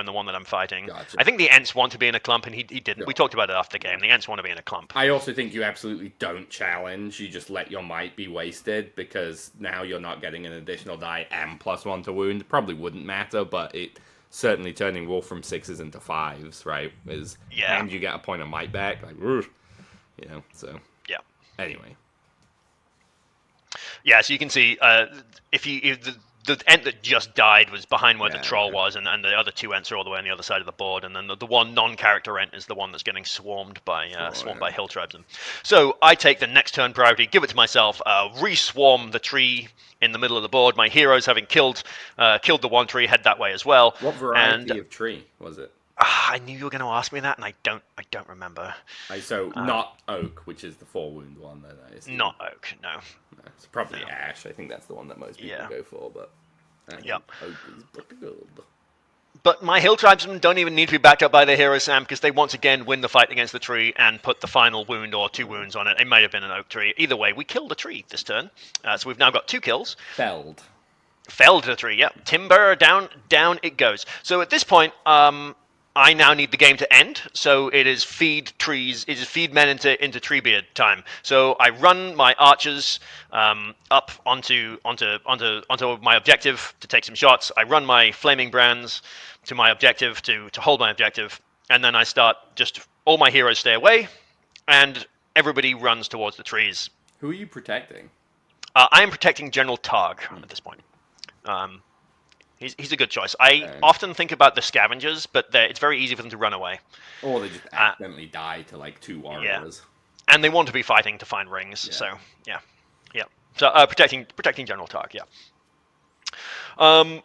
the one that I'm fighting. Gotcha. I think the Ents want to be in a clump, and he didn't. Sure. We talked about it after the game. The Ents want to be in a clump. I also think you absolutely don't challenge. You just let your might be wasted, because now you're not getting an additional die and +1 to wound. It probably wouldn't matter, but it certainly turning Wolf from 6s into 5s, right? And you get a point of might back, like, so. Yeah. Anyway. Yeah, so you can see if the Ent that just died was behind where the troll was, and the other 2 Ents are all the way on the other side of the board, and then the one non-character Ent is the one that's getting swarmed by hill tribesmen. So I take the next turn priority, give it to myself, re-swarm the tree in the middle of the board. My heroes, having killed the one tree, head that way as well. What variety of tree was it? I knew you were going to ask me that, and I don't remember. So not oak, which is the 4 wound one, then I assume. Not oak, no. It's probably ash. I think that's the one that most people go for, but oak is pretty good. But my hill tribesmen don't even need to be backed up by their heroes, Sam, because they once again win the fight against the tree and put the final wound or 2 wounds on it. It might have been an oak tree. Either way, we killed the tree this turn. So we've now got 2 kills. Felled the tree, yep. Timber, down it goes. So at this point, I now need the game to end, so it is feed men into Treebeard time. So I run my archers up onto my objective to take some shots. I run my flaming brands to my objective to hold my objective, and then I start all my heroes stay away, and everybody runs towards the trees. Who are you protecting? I am protecting General Targ at this point. He's a good choice. I often think about the scavengers, but it's very easy for them to run away. Or they just accidentally die to 2 warriors. Yeah. And they want to be fighting to find rings. Yeah. So yeah. So protecting General Targ. Yeah. And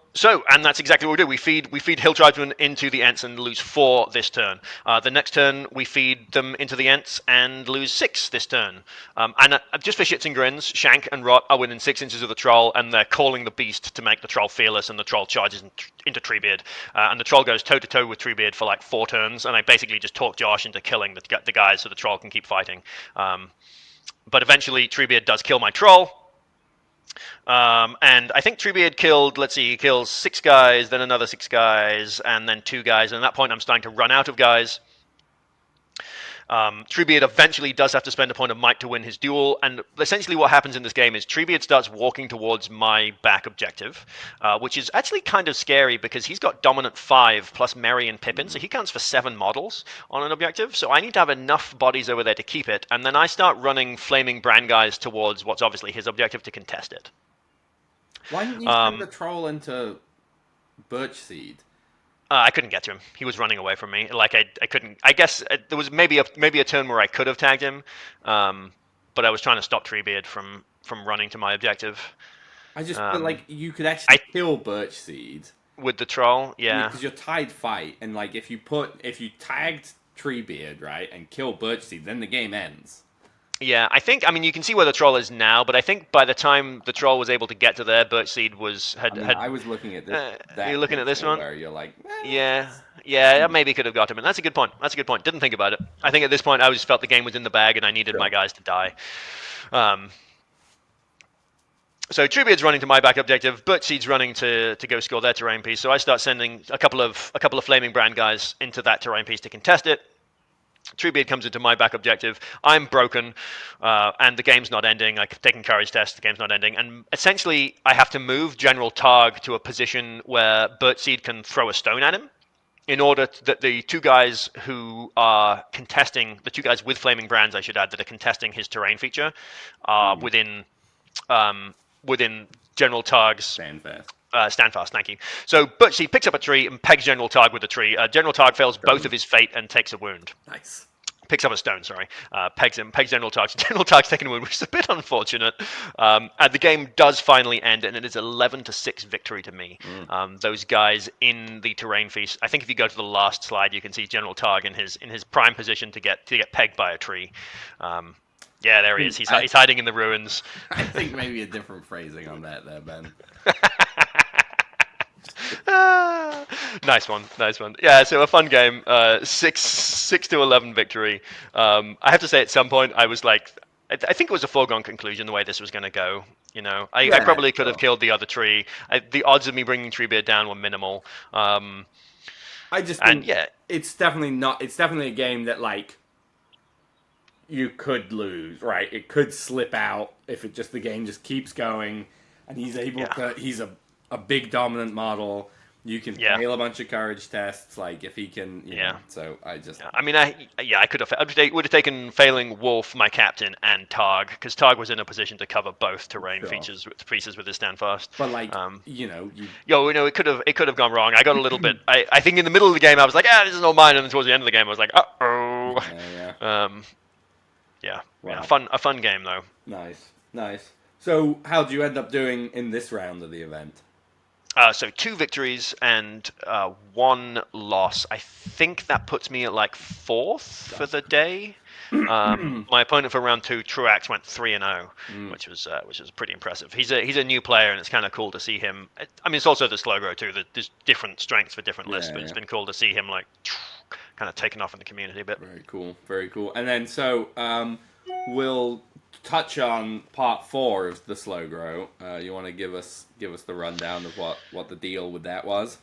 that's exactly what we do. We feed hill tribesmen into the Ents and lose 4 this turn. The next turn we feed them into the Ents and lose 6 this turn. And just for shits and grins, Shank and Rot are within 6 inches of the troll, and they're calling the beast to make the troll fearless, and the troll charges into Treebeard. And the troll goes toe to toe with Treebeard for 4 turns, and I basically just talk Josh into killing the guys so the troll can keep fighting. But eventually Treebeard does kill my troll. And I think Treebeard he kills 6 guys, then another 6 guys, and then 2 guys. And at that point, I'm starting to run out of guys. Treebeard eventually does have to spend a point of might to win his duel, and essentially what happens in this game is Treebeard starts walking towards my back objective, which is actually kind of scary because he's got dominant 5 plus Merry and Pippin, so he counts for 7 models on an objective, so I need to have enough bodies over there to keep it, and then I start running Flaming Brand guys towards what's obviously his objective to contest it. Why didn't you send the troll into Birchseed? I couldn't get to him. He was running away from me. Like I couldn't. I guess there was maybe a turn where I could have tagged him, but I was trying to stop Treebeard from running to my objective. But like you could actually kill Birchseed with the troll, yeah. Because you're tied fight, and like if you tagged Treebeard right and kill Birchseed, then the game ends. Yeah, I mean, you can see where the troll is now, but I think by the time the troll was able to get to there, Birchseed had. I was looking at this. You're looking at this one, where you're like, yeah, maybe could have got him, and that's a good point. Didn't think about it. I think at this point, I just felt the game was in the bag, and I needed my guys to die. So Treebeard's running to my back objective. Birchseed's running to go score their terrain piece. So I start sending a couple of Flaming Brand guys into that terrain piece to contest it. Treebeard comes into my back objective. I'm broken, and the game's not ending. I've taken courage test. The game's not ending, and essentially I have to move General Targ to a position where Birchseed can throw a stone at him, in order that the two guys who are contesting, the two guys with Flaming Brands, I should add, that are contesting his terrain feature, are within General Targ's stand fast, thank you. So Birchseed picks up a tree and pegs General Targ with the tree. General Targ fails both of his fate and takes a wound. Nice. Picks up a stone, sorry. Pegs General Targ. General Targ's taken a wound, which is a bit unfortunate. And the game does finally end, and it is 11-6 victory to me. Those guys in the terrain feast. I think if you go to the last slide, you can see General Targ in his prime position to get pegged by a tree. Yeah, there he is. He's hiding in the ruins. I think maybe a different phrasing on that there, Ben. Nice one. Yeah, so a fun game. 6-11 victory. I have to say, at some point, I was like, I think it was a foregone conclusion the way this was going to go. You know, I probably could have killed the other tree. The odds of me bringing Treebeard down were minimal. I just think it's definitely a game that like you could lose, right? It could slip out if the game just keeps going, and he's able to. He's a big dominant model. You can fail a bunch of courage tests, like if he can. You know, so I just. I mean, I could have. I would have taken failing Wolf, my captain, and Targ, because Targ was in a position to cover both terrain features pieces with his stand fast. But like, it could have gone wrong. I got a little bit. I think in the middle of the game I was like, this is all mine, and then towards the end of the game I was like, A fun game though. Nice. So how do you end up doing in this round of the event? So 2 victories and 1 loss. I think that puts me at like 4th for the day. My opponent for round 2, Truax, went 3-0, which was pretty impressive. He's a new player, and it's kind of cool to see him. I mean, it's also the Slowgrow too. There's different strengths for different lists, but it's been cool to see him like kind of taken off in the community a bit. Very cool. And then so we'll touch on part 4 of the Slowgrow. You want to give us the rundown of what the deal with that was?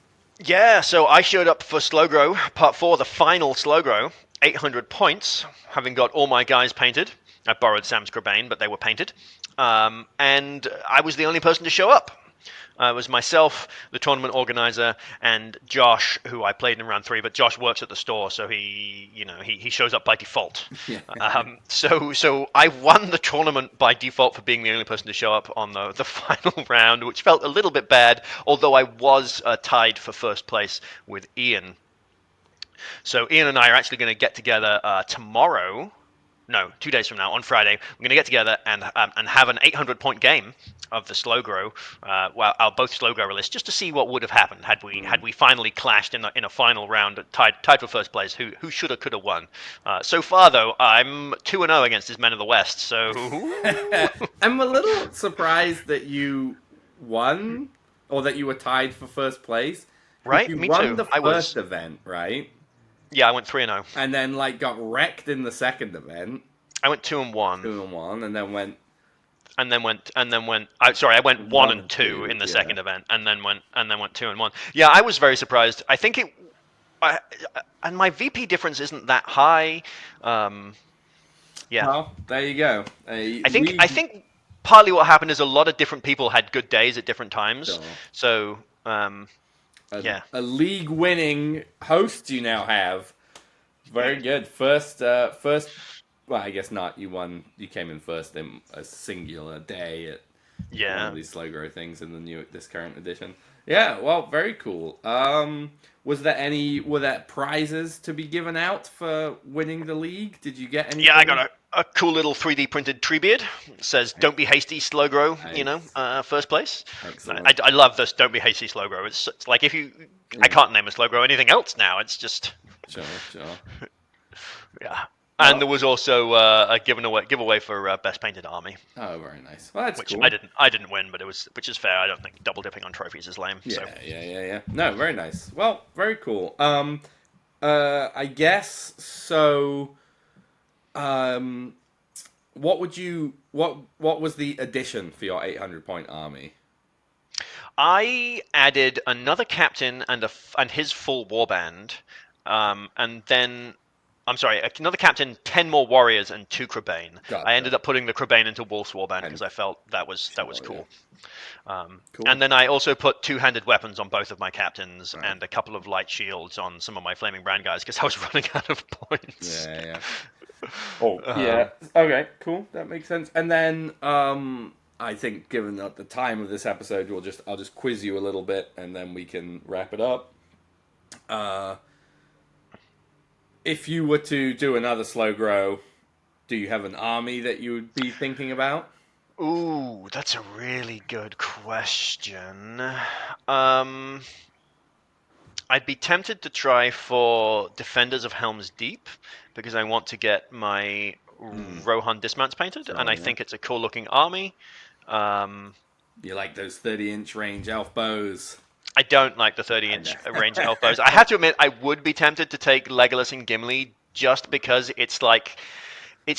Yeah, so I showed up for Slowgrow, part 4, the final Slowgrow, 800 points, having got all my guys painted. I borrowed Sam's Corbane, but they were painted. And I was the only person to show up. It was myself, the tournament organizer, and Josh, who I played in round 3. But Josh works at the store, so he shows up by default. So I won the tournament by default for being the only person to show up on the final round, which felt a little bit bad. Although I was tied for first place with Ian. So Ian and I are actually going to get together tomorrow. No, 2 days from now, on Friday, we're going to get together and have an 800-point game of the Slowgrow, our both Slowgrow lists, just to see what would have happened had we finally clashed in a final round, tied for first place. Who should have, could have won? So far, though, I'm 2-0 against his men of the West. So I'm a little surprised that you won, or that you were tied for first place. Right, you me won too. The first event, right? Yeah, I went 3-0. And then, got wrecked in the second event. I went 2-1. 2-1, and then went... I went 1-2 in the second event, and then went 2-1. Yeah, I was very surprised. I think and my VP difference isn't that high. Yeah, Well, there you go. I think partly what happened is a lot of different people had good days at different times. Sure. So a, yeah, a league-winning host you now have. Very good. First. Well, I guess not. You won. You came in first in a singular day at one of yeah. these slow grow things in this current edition. Yeah. Well, very cool. Were there prizes to be given out for winning the league? Did you get Yeah, I anything? got a cool little 3D printed tree beard. It says "Don't be hasty, slow grow." Nice. First place. Excellent. I love this "Don't be hasty, slow grow." It's like if you, I Yeah. can't name a slow grow anything else now. It's just Sure. Sure. yeah. And Well. there was also a giveaway for best painted army, Oh, very nice. Well, that's which cool. I didn't win, but which is fair. I don't think double dipping on trophies is lame. So Yeah. No, very nice. Well, very cool. I guess so. Um, what was the addition for your 800-point army? I added another captain and his full warband, and then I'm sorry, another captain, 10 more warriors, and 2 Crebain. I Gotcha. ended up putting the Crebain into Wolf's warband And because I felt that was sure, yeah. cool. Cool. And then I also put 2-handed weapons on both of my captains Right. and a couple of light shields on some of my flaming brand guys because I was running out of points. Yeah. Oh, yeah. Okay, cool. That makes sense. And then, I think, given that the time of this episode, I'll just quiz you a little bit, and then we can wrap it up. If you were to do another slow grow, do you have an army that you would be thinking about? Ooh, that's a really good question. Um, I'd be tempted to try for Defenders of Helm's Deep because I want to get my Rohan dismounts painted, So, and I yeah. think it's a cool looking army. Um, You like those 30-inch range elf bows? I don't like the I know. 30-inch range elf bows. I have to admit, I would be tempted to take Legolas and Gimli just because it's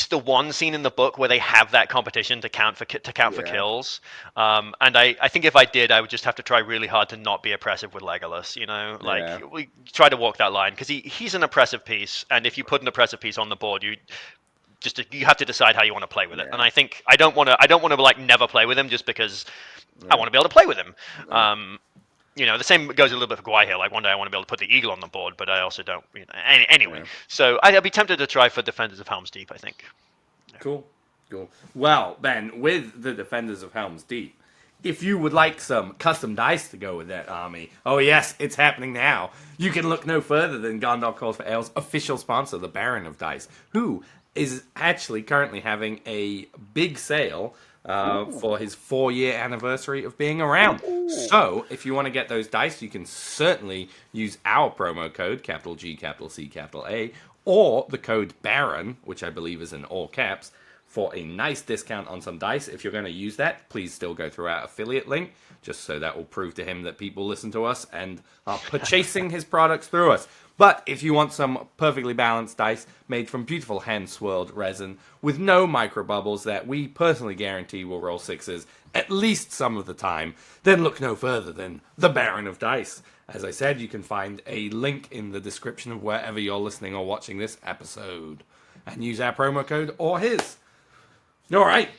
the one scene in the book where they have that competition to count for Yeah. kills. And I think if I did, I would just have to try really hard to not be oppressive with Legolas. Like Yeah. we try to walk that line because he's an oppressive piece, and if you put an oppressive piece on the board, you have to decide how you want to play with it. Yeah. And I think I don't want to like never play with him just because I want to be able to play with him. The same goes a little bit for Gwaihir. Like one day I want to be able to put the eagle on the board, but I also don't. Anyway, Yeah. so I'd be tempted to try for Defenders of Helm's Deep. I think. Cool. Well, then, with the Defenders of Helm's Deep, if you would like some custom dice to go with that army, oh yes, it's happening now. You can look no further than Gondor Calls for Ale's official sponsor, the Baron of Dice, who is actually currently having a big sale for his 4-year anniversary of being around. So, if you want to get those dice, you can certainly use our promo code, capital G, capital C, capital A, or the code BARON, which I believe is in all caps, for a nice discount on some dice. If you're going to use that, please still go through our affiliate link, just so that will prove to him that people listen to us and are purchasing his products through us. But if you want some perfectly balanced dice made from beautiful hand-swirled resin with no micro bubbles that we personally guarantee will roll sixes at least some of the time, then look no further than the Baron of Dice. As I said, you can find a link in the description of wherever you're listening or watching this episode. And use our promo code or his. Alright,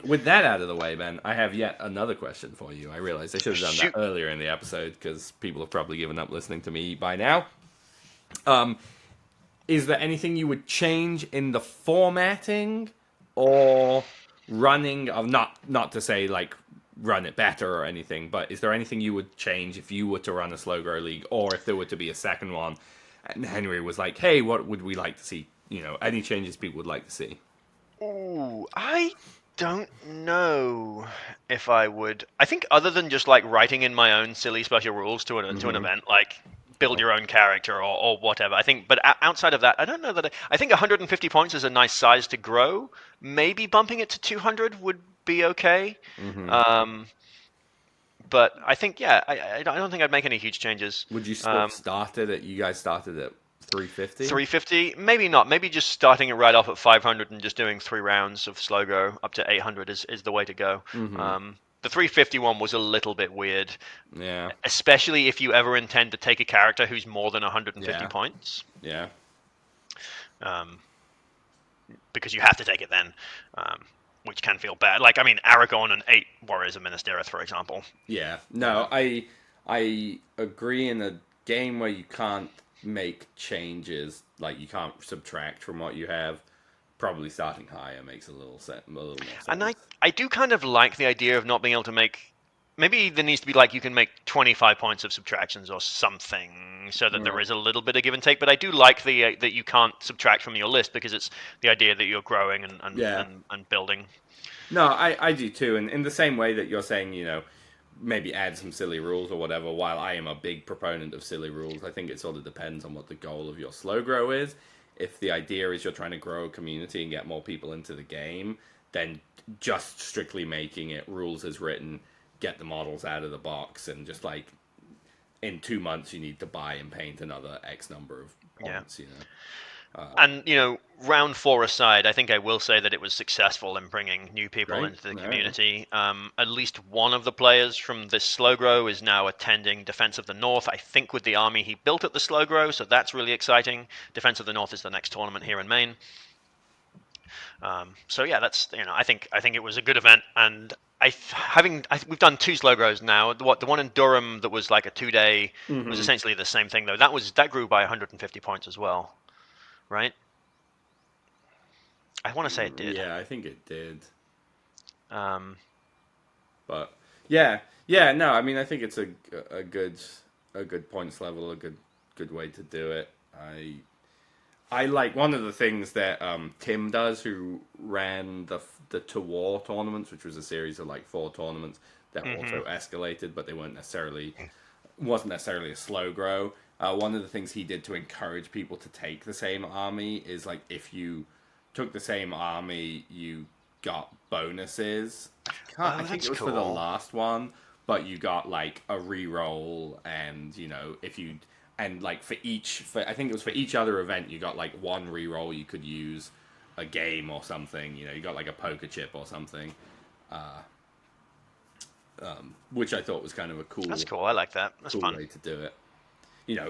with that out of the way, Ben, I have yet another question for you. I realized I should have done Shoot. that earlier in the episode because people have probably given up listening to me by now. Is there anything you would change in the formatting or running of not to say like run it better or anything, but is there anything you would change if you were to run a slow grow league or if there were to be a second one and Henry was like, hey, what would we like to see? Any changes people would like to see? Ooh, I don't know if I would. I think other than just like writing in my own silly special rules to an event, like build your own character or whatever. I think, but outside of that, I don't know that I think 150 points is a nice size to grow. Maybe bumping it to 200 would be okay. But I think, yeah, I don't think I'd make any huge changes. Would you still start it at, you guys started at 350? 350, maybe not. Maybe just starting it right off at 500 and just doing 3 rounds of slow go up to 800 is the way to go. The 351 was a little bit weird, Yeah. especially if you ever intend to take a character who's more than 150 Yeah. points, Yeah. because you have to take it then, which can feel bad. Like, I mean, Aragorn and 8 Warriors of Minas Tirith, for example. Yeah. No, I agree. In a game where you can't make changes, like you can't subtract from what you have, probably starting higher makes a little more sense. And I do kind of like the idea of not being able to make. Maybe there needs to be like you can make 25 points of subtractions or something, so that there is a little bit of give and take. But I do like the that you can't subtract from your list, because it's the idea that you're growing and building. No, I do too. And in the same way that you're saying, maybe add some silly rules or whatever, while I am a big proponent of silly rules, I think it sort of depends on what the goal of your slow grow is. If the idea is you're trying to grow a community and get more people into the game, then just strictly making it rules as written, get the models out of the box, and just like in 2 months you need to buy and paint another X number of points, And, round 4 aside, I think I will say that it was successful in bringing new people into the community. At least one of the players from this slow grow is now attending Defense of the North, I think with the army he built at the slow grow, so that's really exciting. Defense of the North is the next tournament here in Maine. So yeah, that's, I think it was a good event, and we've done 2 slow grows now. The one in Durham that was like a 2-day was essentially the same thing, though. That grew by 150 points as well, right? I want to say it did. Yeah, I think it did. But yeah, no, I mean, I think it's a good points level, a good way to do it. I like one of the things that Tim does, who ran the To War tournaments, which was a series of like 4 tournaments that also escalated, but they wasn't necessarily a slow grow. One of the things he did to encourage people to take the same army is, like, if you took the same army, you got bonuses. I think it was for the last one, but you got like a reroll, and if you. And like I think it was for each other event, you got like 1 reroll you could use a game or something. You got like a poker chip or something, which I thought was kind of a cool. That's cool. I like that. That's cool fun way to do it.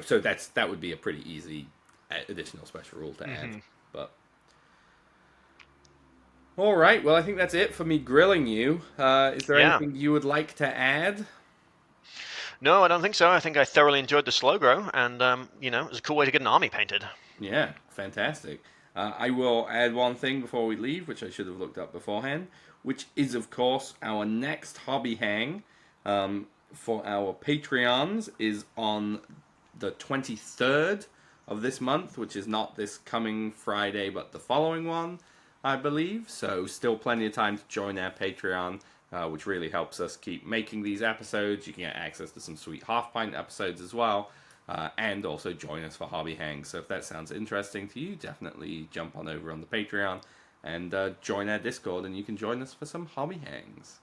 So that would be a pretty easy additional special rule to add. But all right, well, I think that's it for me grilling you. Is there anything you would like to add? No, I don't think so. I think I thoroughly enjoyed the slow grow, and it was a cool way to get an army painted. Yeah, fantastic. I will add one thing before we leave, which I should have looked up beforehand, which is, of course, our next hobby hang for our Patreons is on the 23rd of this month, which is not this coming Friday, but the following one, I believe. So still plenty of time to join our Patreon, which really helps us keep making these episodes. You can get access to some sweet half-pint episodes as well, and also join us for hobby hangs. So if that sounds interesting to you, definitely jump on over on the Patreon and join our Discord, and you can join us for some hobby hangs.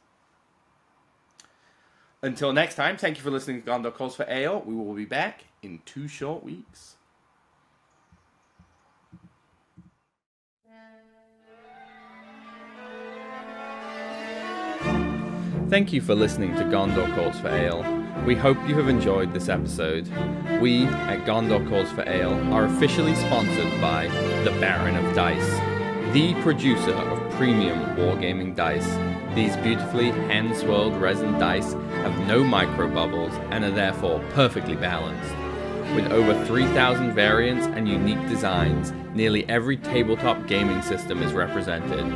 Until next time, thank you for listening to Gondor Calls for Ale. We will be back in 2 short weeks. Thank you for listening to Gondor Calls for Ale. We hope you have enjoyed this episode. We, at Gondor Calls for Ale, are officially sponsored by the Baron of Dice, the producer of premium wargaming dice. These beautifully hand-swirled resin dice have no micro-bubbles and are therefore perfectly balanced. With over 3,000 variants and unique designs, nearly every tabletop gaming system is represented.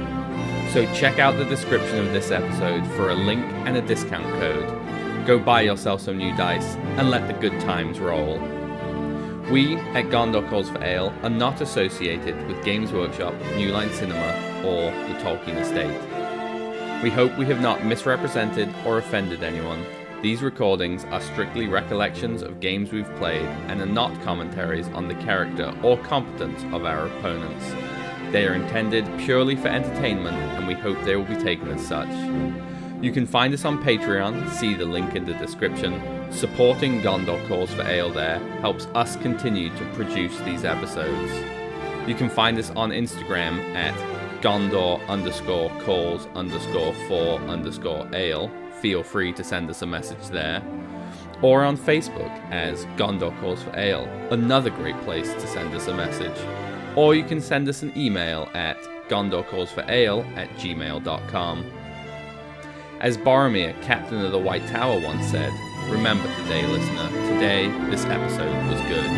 So check out the description of this episode for a link and a discount code. Go buy yourself some new dice and let the good times roll. We at Gondor Calls for Ale are not associated with Games Workshop, New Line Cinema, or the Tolkien Estate. We hope we have not misrepresented or offended anyone. These recordings are strictly recollections of games we've played and are not commentaries on the character or competence of our opponents. They are intended purely for entertainment, and we hope they will be taken as such. You can find us on Patreon, see the link in the description. Supporting Gondor Calls for Ale there helps us continue to produce these episodes. You can find us on Instagram at Gondor_calls_for_ale feel free to send us a message there. Or on Facebook as Gondor Calls for Ale, another great place to send us a message. Or you can send us an email at gondorcallsforale@gmail.com. As Boromir, captain of the White Tower, once said, remember today, listener, today this episode was good.